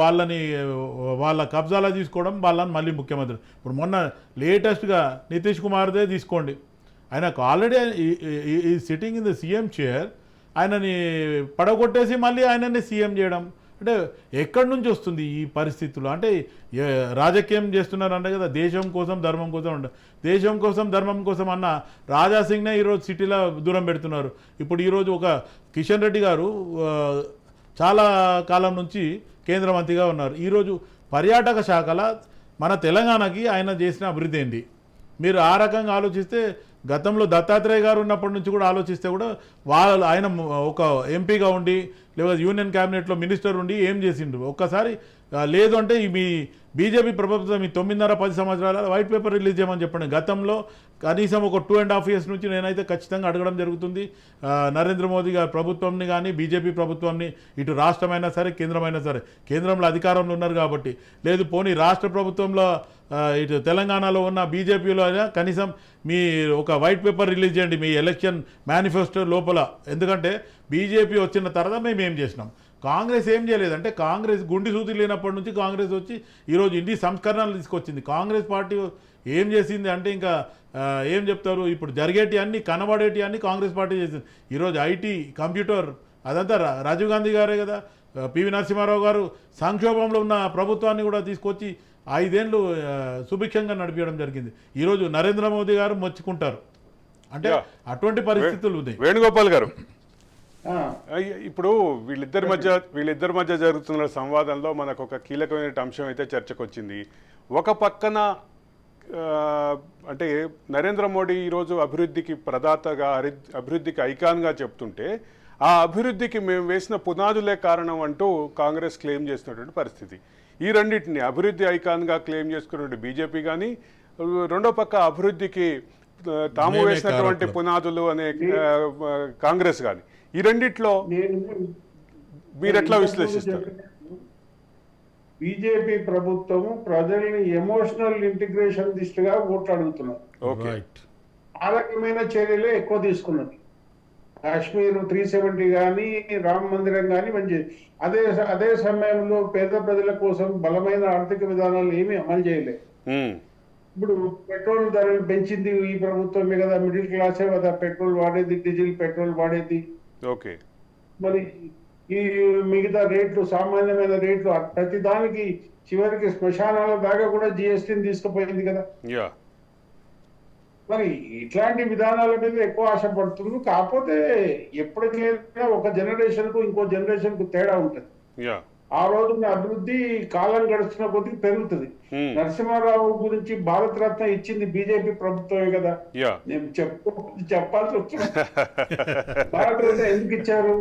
వాళ్ళ కబ్జాలో తీసుకోవడం, వాళ్ళని మళ్ళీ ముఖ్యమంత్రి. ఇప్పుడు మొన్న లేటెస్ట్గా నితీష్ కుమార్దే తీసుకోండి, ఆయనకు ఆల్రెడీ ఈ sitting in the CM chair, ఆయనని పడగొట్టేసి మళ్ళీ ఆయనని సీఎం చేయడం అంటే ఎక్కడి నుంచి వస్తుంది ఈ పరిస్థితులు? అంటే రాజకీయం చేస్తున్నారంటే కదా, దేశం కోసం ధర్మం కోసం ఉండ, దేశం కోసం ధర్మం కోసం అన్న రాజాసింగ్నే ఈరోజు సిటీలో దూరం పెడుతున్నారు. ఇప్పుడు ఈరోజు ఒక కిషన్ రెడ్డి గారు చాలా కాలం నుంచి కేంద్ర మంత్రిగా ఉన్నారు. ఈరోజు పర్యాటక శాఖల మన తెలంగాణకి ఆయన చేసిన అభివృద్ధి ఏంటి? మీరు ఆ రకంగా ఆలోచిస్తే, గతంలో దత్తాత్రేయ గారు ఉన్నప్పటి నుంచి కూడా ఆలోచిస్తే కూడా ఆయన ఒక ఎంపీగా ఉండి లేదా యూనియన్ క్యాబినెట్లో మినిస్టర్ ఉండి ఏం చేసిండ్రు ఒక్కసారి? లేదు అంటే మీ బీజేపీ ప్రభుత్వం ఈ 9.5-10 సంవత్సరాల వైట్ పేపర్ రిలీజ్ చేయమని చెప్పండి. గతంలో కనీసం ఒక 2.5 years నుంచి నేనైతే ఖచ్చితంగా అడగడం జరుగుతుంది నరేంద్ర మోదీ గారి ప్రభుత్వంని కానీ బీజేపీ ప్రభుత్వాన్ని, ఇటు రాష్ట్రమైనా సరే కేంద్రమైనా సరే, కేంద్రంలో అధికారంలో ఉన్నారు కాబట్టి, లేదు పోనీ రాష్ట్ర ప్రభుత్వంలో ఇటు తెలంగాణలో ఉన్న బీజేపీలో అయినా కనీసం మీ ఒక వైట్ పేపర్ రిలీజ్ చేయండి మీ ఎలక్షన్ మేనిఫెస్టో లోపల. ఎందుకంటే బీజేపీ వచ్చిన తర్వాత మేము ఏం చేసినాం, కాంగ్రెస్ ఏం చేయలేదంటే, కాంగ్రెస్ గుండి సూది లేనప్పటి నుంచి కాంగ్రెస్ వచ్చి ఈరోజు ఇన్ని సంస్కరణలు తీసుకొచ్చింది. కాంగ్రెస్ పార్టీ ఏం చేసింది అంటే ఇంకా ఏం చెప్తారు, ఇప్పుడు జరిగేటి అన్ని కనబడేటి అన్ని కాంగ్రెస్ పార్టీ చేసింది. ఈరోజు ఐటీ, కంప్యూటర్ అదంతా రాజీవ్ గాంధీ గారే కదా. పివి నరసింహారావు గారు సంక్షోభంలో ఉన్న ప్రభుత్వాన్ని కూడా తీసుకొచ్చి 5 ఏళ్ళు సుభిక్షంగా నడిపించడం జరిగింది. ఈరోజు నరేంద్ర మోదీ గారు మొచ్చుకుంటారు అంటే అటువంటి పరిస్థితులు ఉన్నాయి. వేణుగోపాల్ గారు, ఇప్పుడు వీళ్ళిద్దరి మధ్య జరుగుతున్న సంవాదంలో మనకు ఒక కీలకమైన అంశం అయితే చర్చకు వచ్చింది. ఒక పక్కన అంటే నరేంద్ర మోడీ ఈరోజు అభివృద్ధికి ప్రదాతగా, అభివృద్ధికి ఐకాన్గా చెప్తుంటే, ఆ అభివృద్ధికి మేము వేసిన పునాదులే కారణం అంటూ కాంగ్రెస్ క్లెయిమ్ చేస్తున్నటువంటి పరిస్థితి. ఈ రెండింటిని అభివృద్ధి ఐకాన్గా క్లెయిమ్ చేసుకున్నటువంటి బీజేపీ కానీ, రెండో పక్క అభివృద్ధికి తాము వేసినటువంటి పునాదులు అనే కాంగ్రెస్ కానీ, ఈ రెండిట్లో మీరు ఎట్లా విశ్లేషిస్తారు? బీజేపీ ప్రభుత్వము ప్రజల్ని ఎమోషనల్ ఇంటిగ్రేషన్ దిశగా ఓట్లు అడుగుతున్నారు. ఆ రకమైన చర్యలే ఎక్కువ తీసుకున్నది. కాశ్మీర్ 370 కానీ, రామ మందిరం కానీ మంచి. అదే సమయంలో పేద ప్రజల కోసం బలమైన ఆర్థిక విధానాలు ఏమీ అమలు చేయలేదు. ఇప్పుడు పెట్రోల్ ధరలు పెంచింది ఈ ప్రభుత్వమే కదా, మిడిల్ క్లాసే కదా పెట్రోల్ వాడేది, డీజిల్ పెట్రోల్ వాడేది. ఓకే, మరి ఈ మిగతా రేట్లు, సామాన్యమైన రేట్లు, ప్రతి దానికి చివరికి శ్మశానాల దాకా కూడా జిఎస్టీని తీసుకుపోయింది కదా. మరి ఇట్లాంటి విధానాల మీద ఎక్కువ ఆశపడుతున్నారు. కాకపోతే ఎప్పటికైనా ఒక జనరేషన్ కు ఇంకో జనరేషన్ కు తేడా ఉంటుంది. ఆ రోజున అభివృద్ధి కాలం గడుస్తున్న కొద్ది పెరుగుతుంది. నరసింహారావు గురించి భారత రత్న ఇచ్చింది బీజేపీ ప్రభుత్వమే కదా. నేను చెప్పాల్సి వచ్చింది. భారత రత్న ఎందుకు ఇచ్చారు?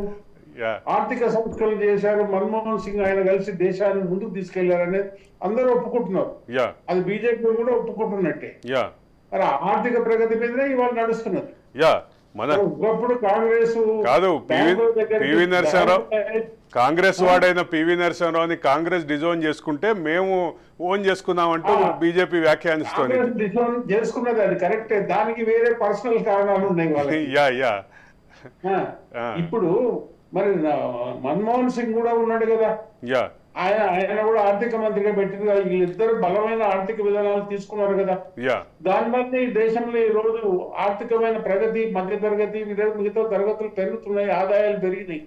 ఆర్థిక సంస్కరణలు చేశారు, మన్మోహన్ సింగ్ ఆయన కలిసి దేశాన్ని ముందుకు తీసుకెళ్లారు అనేది అందరూ ఒప్పుకుంటున్నారు. అది బీజేపీ కూడా ఒప్పుకుంటున్నట్టే. మరి ఆర్థిక ప్రగతి మీదనే ఇవాళ నడుస్తున్నది. ఒకప్పుడు కాంగ్రెస్ కాదు, పివి నరసింహారావు, కాంగ్రెస్ వాడైన పివి నరసింహారావుని కాంగ్రెస్ డిజోన్ చేసుకుంటే మేము ఓన్ చేసుకున్నామంటూ బీజేపీ వ్యాఖ్యానిస్తోంది. డిజోన్ చేసుకున్నది అది కరెక్టే, దానికి వేరే పర్సనల్ కారణాలు ఉన్నాయి వాళ్ళకి. ఇప్పుడు మరి మన్మోహన్ సింగ్ కూడా ఉన్నాడు కదా, ఆయన కూడా ఆర్థిక మంత్రిగా పెట్టింది కదా. వీళ్ళిద్దరు బలమైన ఆర్థిక విధానాలు తీసుకున్నారు కదా. దానివల్ల ఈ దేశంలో ఈ రోజు ఆర్థికమైన ప్రగతి, మధ్య తరగతి, మిగతా తరగతులు పెరుగుతున్నాయి, ఆదాయాలు పెరిగినాయి.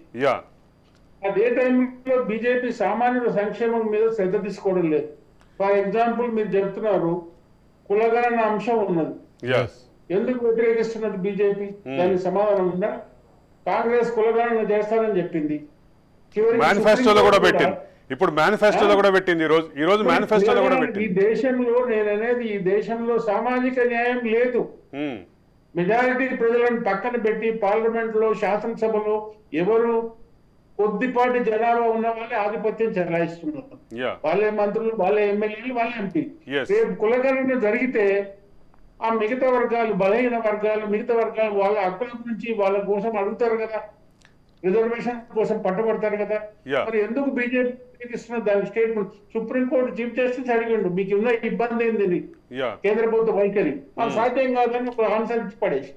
అదే టైంలో బీజేపీ సామాన్యుల సంక్షేమం మీద శ్రద్ధ తీసుకోవడం లేదు. ఫర్ ఎగ్జాంపుల్ మీరు చెప్తున్నారు కులగణన అంశం ఉన్నది, ఎందుకు వ్యతిరేకిస్తున్నది బీజేపీ? దానికి సమాధానం ఉందా? కాంగ్రెస్ కులగణన చేస్తారని చెప్పింది, మేనిఫెస్టోలో కూడా పెట్టింది. ఇప్పుడు మేనిఫెస్టోలో కూడా పెట్టింది. ఈ రోజు మేనిఫెస్టోలో కూడా పెట్టింది. ఈ దేశంలో నేననేది, ఈ దేశంలో సామాజిక న్యాయం లేదు. మెజారిటీ ప్రజలను పక్కన పెట్టి పార్లమెంట్ లో, శాసనసభలో ఎవరు కొద్దిపాటి జనాభా ఉన్న వాళ్ళే ఆధిపత్యం చెలాయిస్తున్నారు. వాళ్ళే మంత్రులు, వాళ్ళే ఎమ్మెల్యేలు, వాళ్ళే ఎంపీ. రేపు కులగణన జరిగితే ఆ మిగతా వర్గాలు, బలహీన వర్గాలు, మిగతా వర్గాలు వాళ్ళ హక్కుల గురించి వాళ్ళ కోసం అడుగుతారు కదా. రిజర్వేషన్ కోసం పట్టుబడతారు కదా. Yeah. మరి ఎందుకు బీజేపీకి ఇస్తున్న దాని స్టేట్మెంట్? సుప్రీంకోర్టు చీఫ్ జస్టిస్ అడిగిండు, మీకు ఉన్న ఇబ్బంది ఏంది యా కేంద్ర ప్రభుత్వ వైఖరి, సాధ్యం కాదని ఒక ఆన్సర్ ఇచ్చి పడేసి.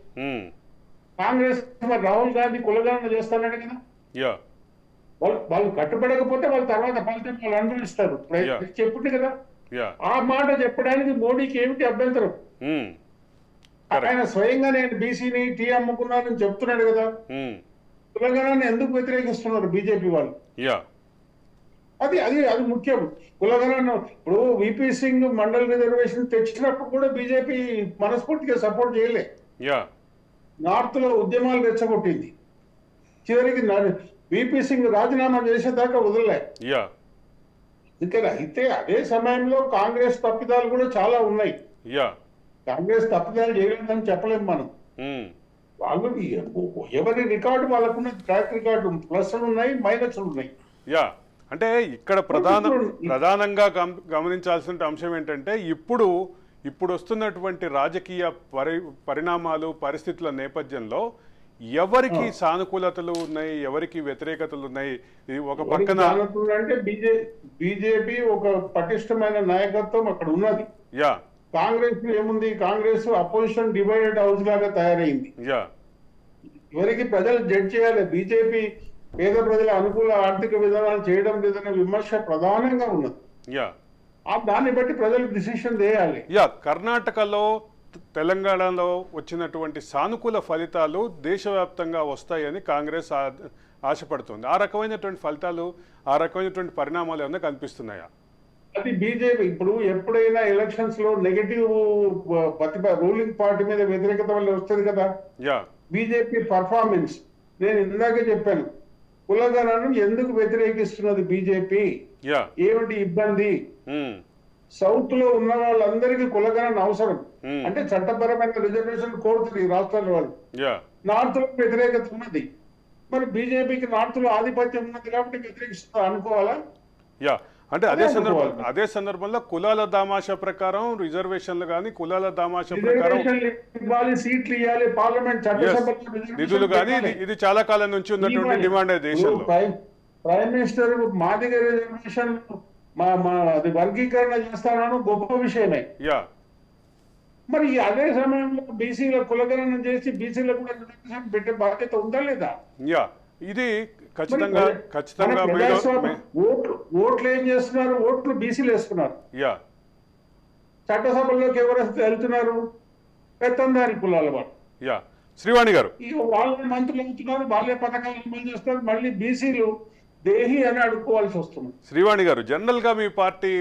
కాంగ్రెస్ మరి రాహుల్ గాంధీ కులగణన చేస్తానట కదా. యా వాళ్ళు కట్టుబడకపోతే వాళ్ళ తర్వాత ఫలితం వాళ్ళు అనుభవిస్తారు. Yeah. చెప్పింది కదా. యా ఆ మాట చెప్పడానికి మోడీకి ఏమిటి అభ్యంతరం? ఆయన స్వయంగా నేను బీసీని టీ అమ్ముకున్నానని చెప్తున్నాడు కదా. కులగణాన్ని ఎందుకు వ్యతిరేకిస్తున్నారు బీజేపీ వాళ్ళు? యా అది అది అది ముఖ్యం. కులగణన ఇప్పుడు విపి సింగ్ మండల్ రిజర్వేషన్ తెచ్చినప్పుడు కూడా బీజేపీ మనస్ఫూర్తిగా సపోర్ట్ చేయలే. యా నార్త్ లో ఉద్యమాలు రెచ్చగొట్టింది. చివరికి విపి సింగ్ రాజీనామా చేసేదాకా వదలలే. యా అందుకని అయితే అదే సమయంలో కాంగ్రెస్ తప్పిదాలు కూడా చాలా ఉన్నాయి. యా కాంగ్రెస్ తప్పిదాలు చేయలేదని చెప్పలేము మనం. వాళ్ళు ఎవరి రికార్డు వాళ్ళకున్న ట్రాక్ రికార్డు ప్లస్లు ఉన్నాయి, మైనస్లు ఉన్నాయి. యా అంటే ఇక్కడ ప్రధానంగా గమనించాల్సిన అంశం ఏంటంటే ఇప్పుడు వస్తున్నటువంటి రాజకీయ పరిణామాలు పరిస్థితుల నేపథ్యంలో ఎవరికి సానుకూలతలు ఉన్నాయి, ఎవరికి వ్యతిరేకతలు ఉన్నాయి? ఒక పక్కన అంటే బీజేపీ ఒక పటిష్టమైన నాయకత్వం అక్కడ ఉన్నది. యా కాంగ్రెస్ ఏముంది? కాంగ్రెస్ అపోజిషన్ డివైడెడ్ హౌస్ లాగా తయారైంది. యా ఎవరికి ప్రజలు జడ్జ్ చేయాలి? బీజేపీ పేద ప్రజల అనుకూల ఆర్థిక విధానాలు చేయడం లేదనే విమర్శ ప్రధానంగా ఉన్నది. యా దాన్ని బట్టి ప్రజలు డిసిషన్ చేయాలి. యా కర్ణాటకలో తెలంగాణలో వచ్చినటువంటి సానుకూల ఫలితాలు దేశవ్యాప్తంగా వస్తాయని కాంగ్రెస్ ఆశపడుతుంది. ఆ రకమైనటువంటి ఫలితాలు, ఆ రకమైనటువంటి పరిణామాలు ఏమైనా కనిపిస్తున్నాయా? అది బీజేపీ ఇప్పుడు ఎప్పుడైనా ఎలక్షన్స్ లో నెగటివ్ రూలింగ్ పార్టీ మీద వ్యతిరేకత వల్ల వస్తుంది కదా. యా బీజేపీ పర్ఫార్మెన్స్ నేను ఇందాకే చెప్పాను. కులగణను ఎందుకు వ్యతిరేకిస్తున్నది బీజేపీ? యా ఏమిటి ఇబ్బంది? సౌత్ లో ఉన్న వాళ్ళందరికీ కులగణన అవసరం. అంటే చట్టపరమైన రిజర్వేషన్ కోరుతుంది ఈ రాష్ట్రాల వాళ్ళు. నార్త్ లో వ్యతిరేకత ఉన్నది. మరి బీజేపీకి నార్త్ లో ఆధిపత్యం ఉన్నది కాబట్టి వ్యతిరేకిస్తుంది అనుకోవాలా? యా అంటే అదే సందర్భంలో కులాల దామాషా ప్రకారం రిజర్వేషన్లు కానీ కులాల దామాషా ప్రకారం ఇవ్వాలి, సీట్లు ఇవ్వాలి, పార్లమెంట్ చట్టసభలో నిధులు కానీ ఇది చాలా కాలం నుంచి ఉన్నటువంటి డిమాండ్ దేశంలో. ప్రైమ్ మినిస్టర్ మాదిగ రిజర్వేషన్ అది వర్గీకరణ చేస్తానని గొప్ప విషయమే. యా మరి అదే సమయంలో బీసీల కులగణన చేసి బీసీలకు కూడా రిజర్వేషన్ పెట్టే బాధ్యత ఉందా లేదా? యా ఇది ఖచ్చితంగా ఓట్లు ఏం చేస్తున్నారు? ఓట్లు బీసీలు వేస్తున్నారు. యా చట్టసభల్లోకి ఎవరు వెళ్తున్నారు? పెత్తందారి కులాల వాళ్ళు. యా శ్రీవాణి గారు, వాళ్ళని మంత్రులు అవుతున్నారు, వాళ్ళే పథకాలు అమలు చేస్తారు, మళ్ళీ బీసీలు దేహి అని అడుక్కోవాల్సి వస్తుంది. శ్రీవాణి గారు, జనరల్ గా మీ పార్టీ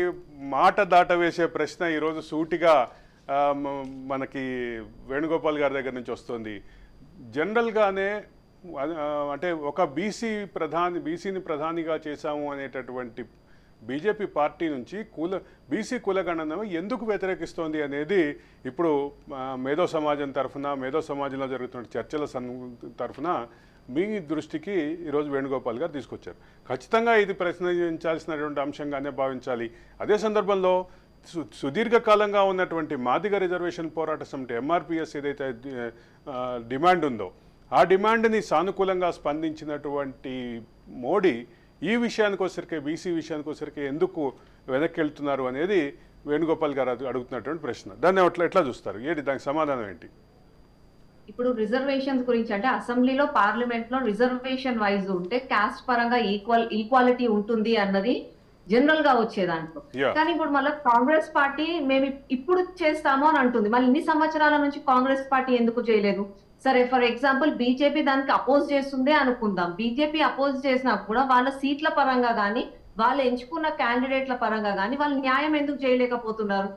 మాట దాటవేసే ప్రశ్న ఈరోజు సూటిగా మనకి వేణుగోపాల్ గారి దగ్గర నుంచి వస్తుంది. జనరల్ గానే అంటే ఒక బీసీని ప్రధానిగా చేశాము అనేటటువంటి బీజేపీ పార్టీ నుంచి బీసీ కులగణన ఎందుకు వ్యతిరేకిస్తోంది అనేది ఇప్పుడు మేధో సమాజంలో జరుగుతున్న చర్చల తరఫున మీ దృష్టికి ఈరోజు వేణుగోపాల్ గారు తీసుకొచ్చారు. ఖచ్చితంగా ఇది ప్రశ్నించాల్సినటువంటి అంశంగానే భావించాలి. అదే సందర్భంలో సుదీర్ఘకాలంగా ఉన్నటువంటి మాదిగ రిజర్వేషన్ పోరాట సమితి ఎంఆర్పిఎస్ ఏదైతే డిమాండ్ ఉందో ఆ డిమాండ్ని సానుకూలంగా స్పందించినటువంటి మోడీ ఈ విషయానికి వచ్చరికి బీసీ విషయానికి వచ్చరికి ఎందుకు వెనక్కి వెళ్తున్నారు అనేది వేణుగోపాల్ గారు అడుగుతున్నటువంటి ప్రశ్న. దాన్ని ఎట్లా చూస్తారు? ఏంటి దానికి సమాధానం ఏంటి? ఇప్పుడు రిజర్వేషన్స్ గురించి అంటే అసెంబ్లీలో పార్లమెంట్ లో రిజర్వేషన్ వైజ్ ఉంటే కాస్ట్ పరంగా ఈక్వాలిటీ ఉంటుంది అన్నది జనరల్ గా వచ్చే దాంట్లో. కానీ ఇప్పుడు మళ్ళీ కాంగ్రెస్ పార్టీ మేము ఇప్పుడు చేస్తాము అని అంటుంది. మళ్ళీ ఇన్ని సంవత్సరాల నుంచి కాంగ్రెస్ పార్టీ ఎందుకు చేయలేదు? సరే ఫర్ ఎగ్జాంపుల్ బీజేపీ దానికి అపోజ్ చేస్తుందే అనుకుందాం. బీజేపీ అపోజ్ చేసినా కూడా వాళ్ళ సీట్ల పరంగా కానీ వాళ్ళు ఎంచుకున్న క్యాండిడేట్ల పరంగా కానీ వాళ్ళు న్యాయం ఎందుకు చేయలేకపోతున్నారు?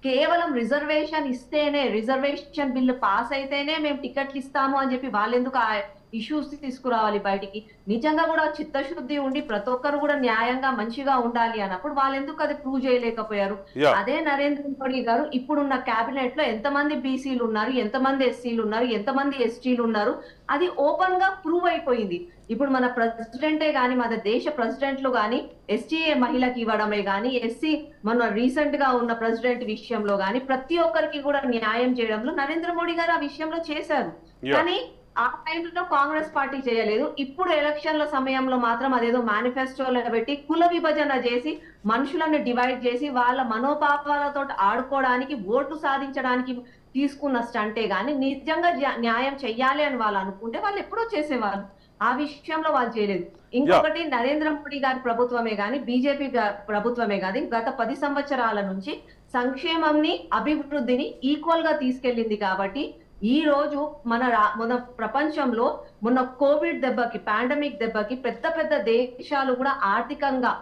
కేవలం రిజర్వేషన్ ఇస్తేనే, రిజర్వేషన్ బిల్లు పాస్ అయితేనే మేము టికెట్లు ఇస్తాము అని చెప్పి వాళ్ళు ఎందుకు ఆ ఇష్యూస్ తీసుకురావాలి బయటికి? నిజంగా కూడా చిత్తశుద్ధి ఉండి ప్రతి ఒక్కరు కూడా న్యాయంగా మంచిగా ఉండాలి అన్నప్పుడు వాళ్ళు ఎందుకు అది ప్రూవ్ చేయలేకపోయారు? అదే నరేంద్ర మోడీ గారు ఇప్పుడున్న కేబినెట్ లో ఎంతమంది బీసీలు ఉన్నారు, ఎంతమంది ఎస్సీలు ఉన్నారు, ఎంతమంది ఎస్టీలు ఉన్నారు, అది ఓపెన్ గా ప్రూవ్ అయిపోయింది. ఇప్పుడు మన ప్రెసిడెంటే గాని, మన దేశ ప్రెసిడెంట్లు గాని ఎస్టీఏ మహిళకి ఇవ్వడమే గాని, ఎస్సీ మన రీసెంట్ గా ఉన్న ప్రెసిడెంట్ విషయంలో గాని ప్రతి ఒక్కరికి కూడా న్యాయం చేయడంలో నరేంద్ర మోడీ గారు ఆ విషయంలో చేశారు. కానీ ఆ టైంలో కాంగ్రెస్ పార్టీ చేయలేదు. ఇప్పుడు ఎలక్షన్ల సమయంలో మాత్రం అదేదో మేనిఫెస్టోలో పెట్టి కుల విభజన చేసి మనుషులను డివైడ్ చేసి వాళ్ళ మనోభావాలతో ఆడుకోవడానికి ఓట్లు సాధించడానికి తీసుకున్న స్టంటే గాని నిజంగా న్యాయం చెయ్యాలి అని వాళ్ళు అనుకుంటే వాళ్ళు ఎప్పుడో చేసేవాళ్ళు. ఆ విషయంలో వాళ్ళు చేయలేదు. ఇంకొకటి నరేంద్ర మోడీ గారి ప్రభుత్వమే గాని బీజేపీ ప్రభుత్వమే కాదు గత 10 సంవత్సరాల నుంచి సంక్షేమంని అభివృద్ధిని ఈక్వల్ గా తీసుకెళ్లింది. కాబట్టి ఈ రోజు మన ప్రపంచంలో మొన్న కోవిడ్ దెబ్బకి పాండమిక్ దెబ్బకి పెద్ద పెద్ద దేశాలు కూడా ఆర్థికంగా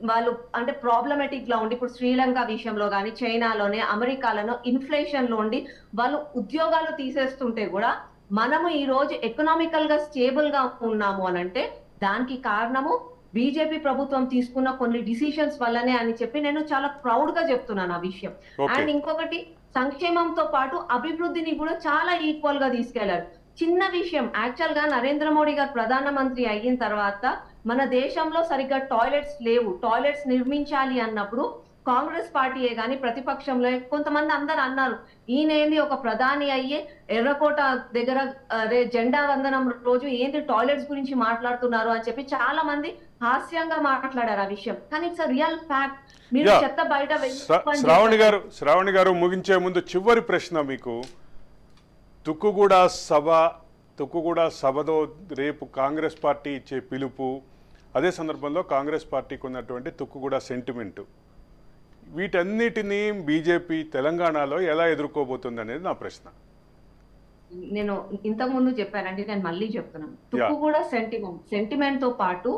వాళ్ళు అంటే ప్రాబ్లమేటిక్ గా ఉండి ఇప్పుడు శ్రీలంక విషయంలో కానీ చైనాలోనే అమెరికాలోనో ఇన్ఫ్లేషన్ లో ఉండి వాళ్ళు ఉద్యోగాలు తీసేస్తుంటే కూడా మనము ఈ రోజు ఎకనామికల్ గా స్టేబుల్ గా ఉన్నాము అని అంటే దానికి కారణము బీజేపీ ప్రభుత్వం తీసుకున్న కొన్ని డిసిషన్స్ వల్లనే అని చెప్పి నేను చాలా ప్రౌడ్ గా చెప్తున్నాను ఆ విషయం. అండ్ ఇంకొకటి సంక్షేమంతో పాటు అభివృద్ధిని కూడా చాలా ఈక్వల్ గా తీసుకెళ్లారు. చిన్న విషయం యాక్చువల్ గా నరేంద్ర మోడీ గారు ప్రధానమంత్రి అయిన తర్వాత మన దేశంలో సరిగ్గా టాయిలెట్స్ లేవు. టాయిలెట్స్ నిర్మించాలి అన్నప్పుడు కాంగ్రెస్ పార్టీయే గాని ప్రతిపక్షంలో కొంతమంది అందరు అన్నారు ఈయనేంది ఒక ప్రధాని అయ్యే ఎర్రకోట దగ్గర జెండా వందనం రోజు ఏంది టాయిలెట్స్ గురించి మాట్లాడుతున్నారు అని చెప్పి చాలా మంది హాస్యంగా మాట్లాడారు ఆ విషయం. కానీ ఇట్స్ రియల్ ఫ్యాక్ట్. మీరు చెత్త బయట శ్రావణి గారు ముగించే ముందు చివరి ప్రశ్న మీకు. తుక్కుగూడ సభలో రేపు కాంగ్రెస్ పార్టీ ఇచ్చే పిలుపు, అదే సందర్భంలో కాంగ్రెస్ పార్టీకి ఉన్నటువంటి తుక్కుగూడ సెంటిమెంటు, వీటన్నిటినీ బీజేపీ తెలంగాణలో ఎలా ఎదుర్కోబోతుంది అనేది నా ప్రశ్న. నేను ఇంతకు ముందు చెప్పానంటే నేను మళ్ళీ చెప్తున్నాను. తుక్కు కూడా సెంటిమెంట్ తో పాటు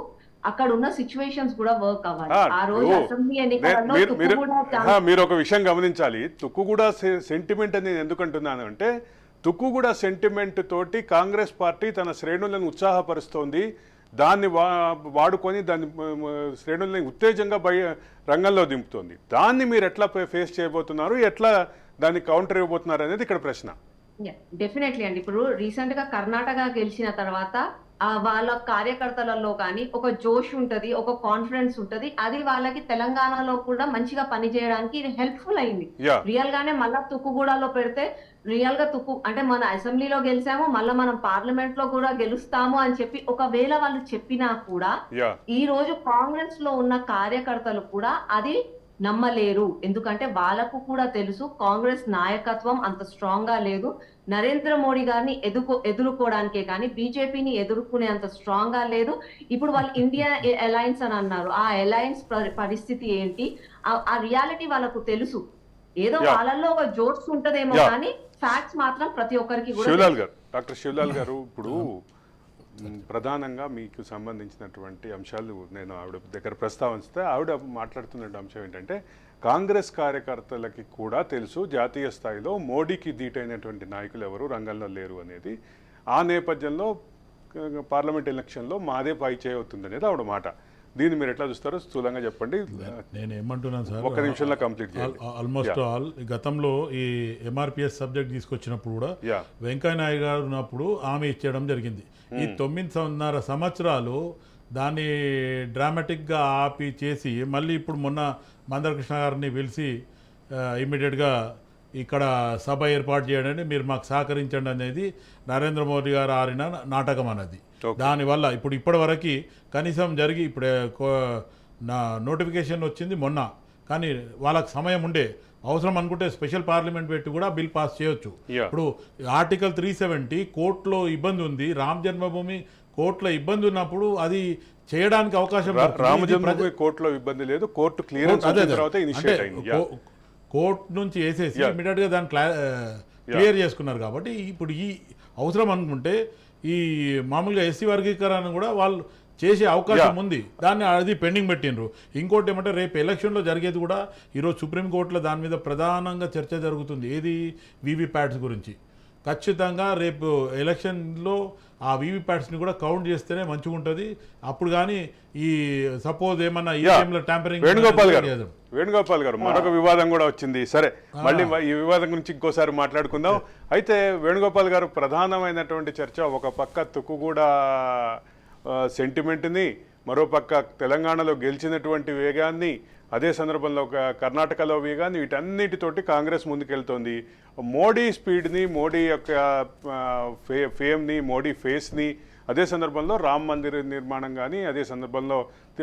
అక్కడ ఉన్న సిచ్యువేషన్స్ కూడా వర్క్ అవ్వాలి. ఆ రోజు అసెంబ్లీ ఎన్నికలలో మీరు ఒక విషయం గమనించాలి. తుక్కుగూడ సెంటిమెంట్ అని నేను ఎందుకంటున్నాను అంటే తుక్కుగూడ సెంటిమెంట్ తోటి కాంగ్రెస్ పార్టీ తన శ్రేణులను ఉత్సాహపరుస్తోంది. దాన్ని వాడుకొని దాని శ్రేణుల్ని ఉత్తేజంగా రంగంలో దింపుతోంది. దాన్ని మీరు ఎట్లా ఫేస్ చేయబోతున్నారు, ఎట్లా దాన్ని కౌంటర్ ఇవ్వబోతున్నారు అనేది ఇక్కడ ప్రశ్న. డెఫినెట్లీ అండి. ఇప్పుడు రీసెంట్ గా కర్ణాటక గెలిచిన తర్వాత వాళ్ళ కార్యకర్తలలో కానీ ఒక జోష్ ఉంటది, ఒక కాన్ఫిడెన్స్ ఉంటది. అది వాళ్ళకి తెలంగాణలో కూడా మంచిగా పనిచేయడానికి ఇది హెల్ప్ఫుల్ అయింది. రియల్ గానే మళ్ళా తుక్కుగూడలో పెడితే రియల్ గా అంటే మన అసెంబ్లీలో గెలిచాము, మళ్ళీ మనం పార్లమెంట్ లో కూడా గెలుస్తాము అని చెప్పి ఒకవేళ వాళ్ళు చెప్పినా కూడా ఈ రోజు కాంగ్రెస్ లో ఉన్న కార్యకర్తలు కూడా అది నమ్మలేరు. ఎందుకంటే వాళ్ళకు కూడా తెలుసు కాంగ్రెస్ నాయకత్వం అంత స్ట్రాంగ్ గా లేదు. నరేంద్ర మోడీ గారిని ఎదుర్కోవడానికే కానీ బీజేపీని ఎదుర్కొనే అంత స్ట్రాంగ్ గా లేదు. ఇప్పుడు వాళ్ళు ఇండియా అలయన్స్ అని అన్నారు. ఆ అలయన్స్ పరిస్థితి ఏంటి, ఆ రియాలిటీ వాళ్ళకు తెలుసు. ఏదో వాళ్ళల్లో ఒక జోక్స్ ఉంటదేమో కానీ ఫ్యాక్ట్స్ మాత్రం ప్రతి ఒక్కరికి కూడా. డాక్టర్ శివలాల్ గారు, ఇప్పుడు ప్రధానంగా మీకు సంబంధించినటువంటి అంశాలు నేను ఆవిడ దగ్గర ప్రస్తావిస్తే ఆవిడ మాట్లాడుతున్న అంశం ఏంటంటే కాంగ్రెస్ కార్యకర్తలకి కూడా తెలుసు జాతీయ స్థాయిలో మోడీకి ధీటైనటువంటి నాయకులు ఎవరు రంగంలో లేరు అనేది. ఆ నేపథ్యంలో పార్లమెంట్ ఎలక్షన్లో మాదే పై చేయవుతుంది అనేది ఆవిడ మాట. దీన్ని మీరు ఎట్లా చూస్తారో స్థూలంగా చెప్పండి. నేను ఏమంటున్నాను సార్, ఒక నిమిషంలో కంప్లీట్ చేయాలి. ఆల్మోస్ట్ ఆల్ గతంలో ఈ ఎంఆర్పిఎస్ సబ్జెక్ట్ తీసుకొచ్చినప్పుడు కూడా వెంకయ్య నాయుడు గారు ఉన్నప్పుడు హామీ ఇచ్చేయడం జరిగింది. ఈ 9.5 సంవత్సరాలు దాన్ని డ్రామాటిక్గా ఆపి చేసి మళ్ళీ ఇప్పుడు మొన్న మందరకృష్ణ గారిని పిలిచి ఇమ్మీడియట్గా ఇక్కడ సభ ఏర్పాటు చేయడానికి మీరు మాకు సహకరించండి అనేది నరేంద్ర మోదీ గారు ఆడిన నాటకం అన్నది. దానివల్ల ఇప్పటి వరకు కనీసం జరిగి నా నోటిఫికేషన్ వచ్చింది మొన్న, కానీ వాళ్ళకి సమయం ఉండే అవసరం అనుకుంటే స్పెషల్ పార్లమెంట్ పెట్టి కూడా బిల్ పాస్ చేయొచ్చు. ఇప్పుడు ఆర్టికల్ 370 కోర్టులో ఇబ్బంది ఉంది, రామ జన్మభూమి కోర్టులో ఇబ్బంది ఉన్నప్పుడు అది చేయడానికి అవకాశం. రామ జన్మభూమి కోర్టులో ఇబ్బంది లేదు, కోర్టు క్లియరెన్స్ తర్వాత ఇనిషియేట్ అయింది. కోర్టు నుంచి వేసేసి ఇమీడియట్ గా దాన్ని క్లియర్ చేసుకున్నారు. కాబట్టి ఇప్పుడు ఈ అవసరం అనుకుంటే ఈ మామూలుగా ఎస్సీ వర్గీకరణ కూడా వాళ్ళు చేసే అవకాశం ఉంది. దాన్ని అది పెండింగ్ పెట్టినరు. ఇంకోటి ఏమంటే రేపు ఎలక్షన్లో జరిగేది కూడా ఈరోజు సుప్రీంకోర్టులో దాని మీద ప్రధానంగా చర్చ జరుగుతుంది. ఏది వీవీప్యాట్స్ గురించి. ఖచ్చితంగా రేపు ఎలక్షన్లో ఆ వీవీప్యాట్స్ని కూడా కౌంట్ చేస్తేనే మంచిగా ఉంటుంది. అప్పుడు కానీ ఈ సపోజ్ ఏమన్నా ఈవీఎంల ట్యాంపరింగ్. వేణుగోపాల్ గారు, మరొక వివాదం కూడా వచ్చింది. సరే, మళ్ళీ ఈ వివాదం గురించి ఇంకోసారి మాట్లాడుకుందాం. అయితే వేణుగోపాల్ గారు, ప్రధానమైనటువంటి చర్చ ఒక పక్క తుక్కుగూడ సెంటిమెంట్ని, మరోపక్క తెలంగాణలో గెలిచినటువంటి వేగాన్ని, అదే సందర్భంలో కర్ణాటకలో వేగాన్ని, వీటన్నిటితోటి కాంగ్రెస్ ముందుకెళ్తోంది. మోడీ స్పీడ్ని, మోడీ యొక్క ఫేమ్ని, మోడీ ఫేస్ని, అదే సందర్భంలో రామ్ మందిర్ నిర్మాణం కానీ, అదే సందర్భంలో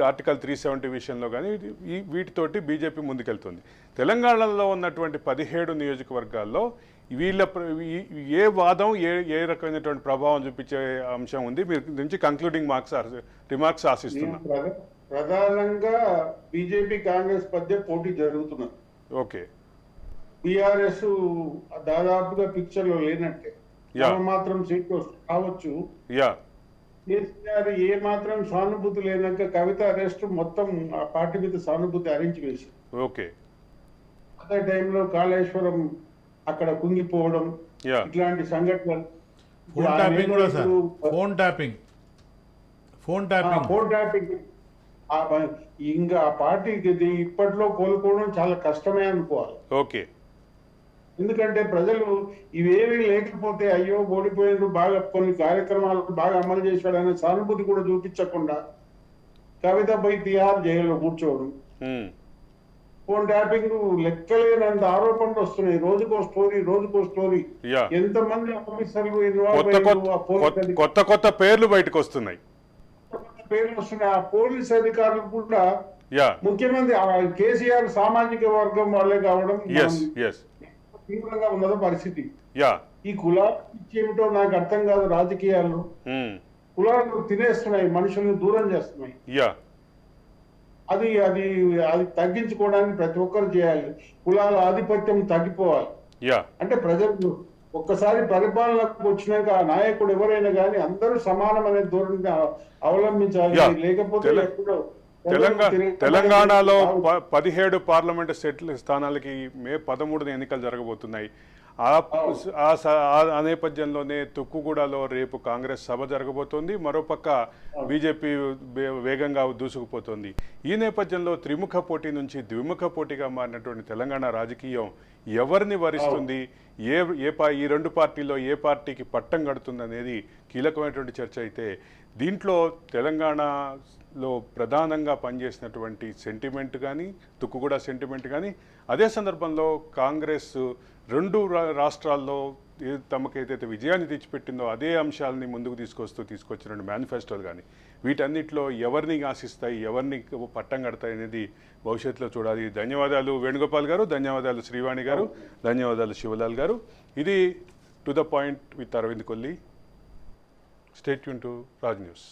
ఆర్టికల్ 370 విషయంలో కానీ వీటితోటి బీజేపీ ముందుకెళ్తుంది. తెలంగాణలో ఉన్నటువంటి 17 నియోజకవర్గాల్లో వీళ్ళ ఏ వాదం ఏ రకమైనటువంటి ప్రభావం చూపించే అంశం ఉంది? మీరు నుంచి కంక్లూడింగ్ రిమార్క్స్ ఆశిస్తున్నా. ప్రధానంగా బీజేపీ కాంగ్రెస్ మధ్య పోటీ జరుగుతున్నది. ఓకే. బీఆర్ఎస్ దాదాపుగా పిక్చర్ లో లేనట్టే, మాత్రం సీట్లు కావచ్చు. కేసీఆర్ ఏ మాత్రం సానుభూతి లేనాక కవిత అరెస్ట్ మొత్తం ఆ పార్టీ మీద సానుభూతి అరించి వేసి, ఓకే, అదే టైంలో కాళేశ్వరం అక్కడ కుంగిపోవడం, ఇట్లాంటి సంఘటనలు. ఫోన్ ట్యాపింగ్ ఇంకా ఆ పార్టీకి ఇప్పట్లో కోలుకోవడం చాలా కష్టమే అనుకోవాలి. ఓకే. ఎందుకంటే ప్రజలు ఇవేమీ లేకపోతే అయ్యో ఓడిపోయినట్టు బాగా కొన్ని కార్యక్రమాలు బాగా అమలు చేశాడనే సానుభూతి కూడా చూపించకుండా కవితపై తిహార్ జైల్లో కూర్చోవడం, ఫోన్ ట్యాపింగ్ లెక్కలేనంత ఆరోపణలు వస్తున్నాయి. రోజుకో స్టోరీ. ఎంతమంది ఆఫీసర్లు ఇన్వాల్వ్, కొత్త పేర్లు బయటకు వస్తున్నాయి. ఆ పోలీస్ అధికారులు కూడా ముఖ్యమంత్రి కేసీఆర్ సామాజిక వర్గం వాళ్ళే కావడం తీవ్రంగా ఉన్నదో పరిస్థితి. ఈ కులాలు ఏమిటో నాకు అర్థం కాదు. రాజకీయాల్లో కులాలు తినేస్తున్నాయి, మనుషుల్ని దూరం చేస్తున్నాయి. అది అది అది తగ్గించుకోవడానికి ప్రతి ఒక్కరు చేయాలి. కులాల ఆధిపత్యం తగ్గిపోవాలి. అంటే ప్రజలు ఒక్కసారి పరిపాలనకు వచ్చినాక ఆ నాయకుడు ఎవరైనా కానీ అందరూ సమానమైన ధోరణిని అవలంబించాలి. లేకపోతే తెలంగాణలో 17 పార్లమెంటు సెటిల్ స్థానాలకి మే 13 ఎన్నికలు జరగబోతున్నాయి. ఆ నేపథ్యంలోనే తుక్కుగూడలో రేపు కాంగ్రెస్ సభ జరగబోతోంది. మరోపక్క బీజేపీ వేగంగా దూసుకుపోతోంది. ఈ నేపథ్యంలో త్రిముఖ పోటీ నుంచి ద్విముఖ పోటీగా మారినటువంటి తెలంగాణ రాజకీయం ఎవరిని వరిస్తుంది, ఈ రెండు పార్టీల్లో ఏ పార్టీకి పట్టం కడుతుంది అనేది కీలకమైనటువంటి చర్చ. అయితే దీంట్లో తెలంగాణలో ప్రధానంగా పనిచేసినటువంటి సెంటిమెంట్ కానీ, తుక్కుగూడ సెంటిమెంట్ కానీ, అదే సందర్భంలో కాంగ్రెస్ రెండు రాష్ట్రాల్లో తమకైతే విజయాన్ని తెచ్చిపెట్టిందో అదే అంశాలని ముందుకు తీసుకొచ్చిన మేనిఫెస్టోలు కానీ, వీటన్నిటిలో ఎవరిని ఆశిస్తాయి, ఎవరిని పట్టం కడతాయి అనేది భవిష్యత్తులో చూడాలి. ధన్యవాదాలు వేణుగోపాల్ గారు, ధన్యవాదాలు శ్రీవాణి గారు, ధన్యవాదాలు శివలాల్ గారు. ఇది to the point with Aravind Kolli. Stay tuned to Raj news.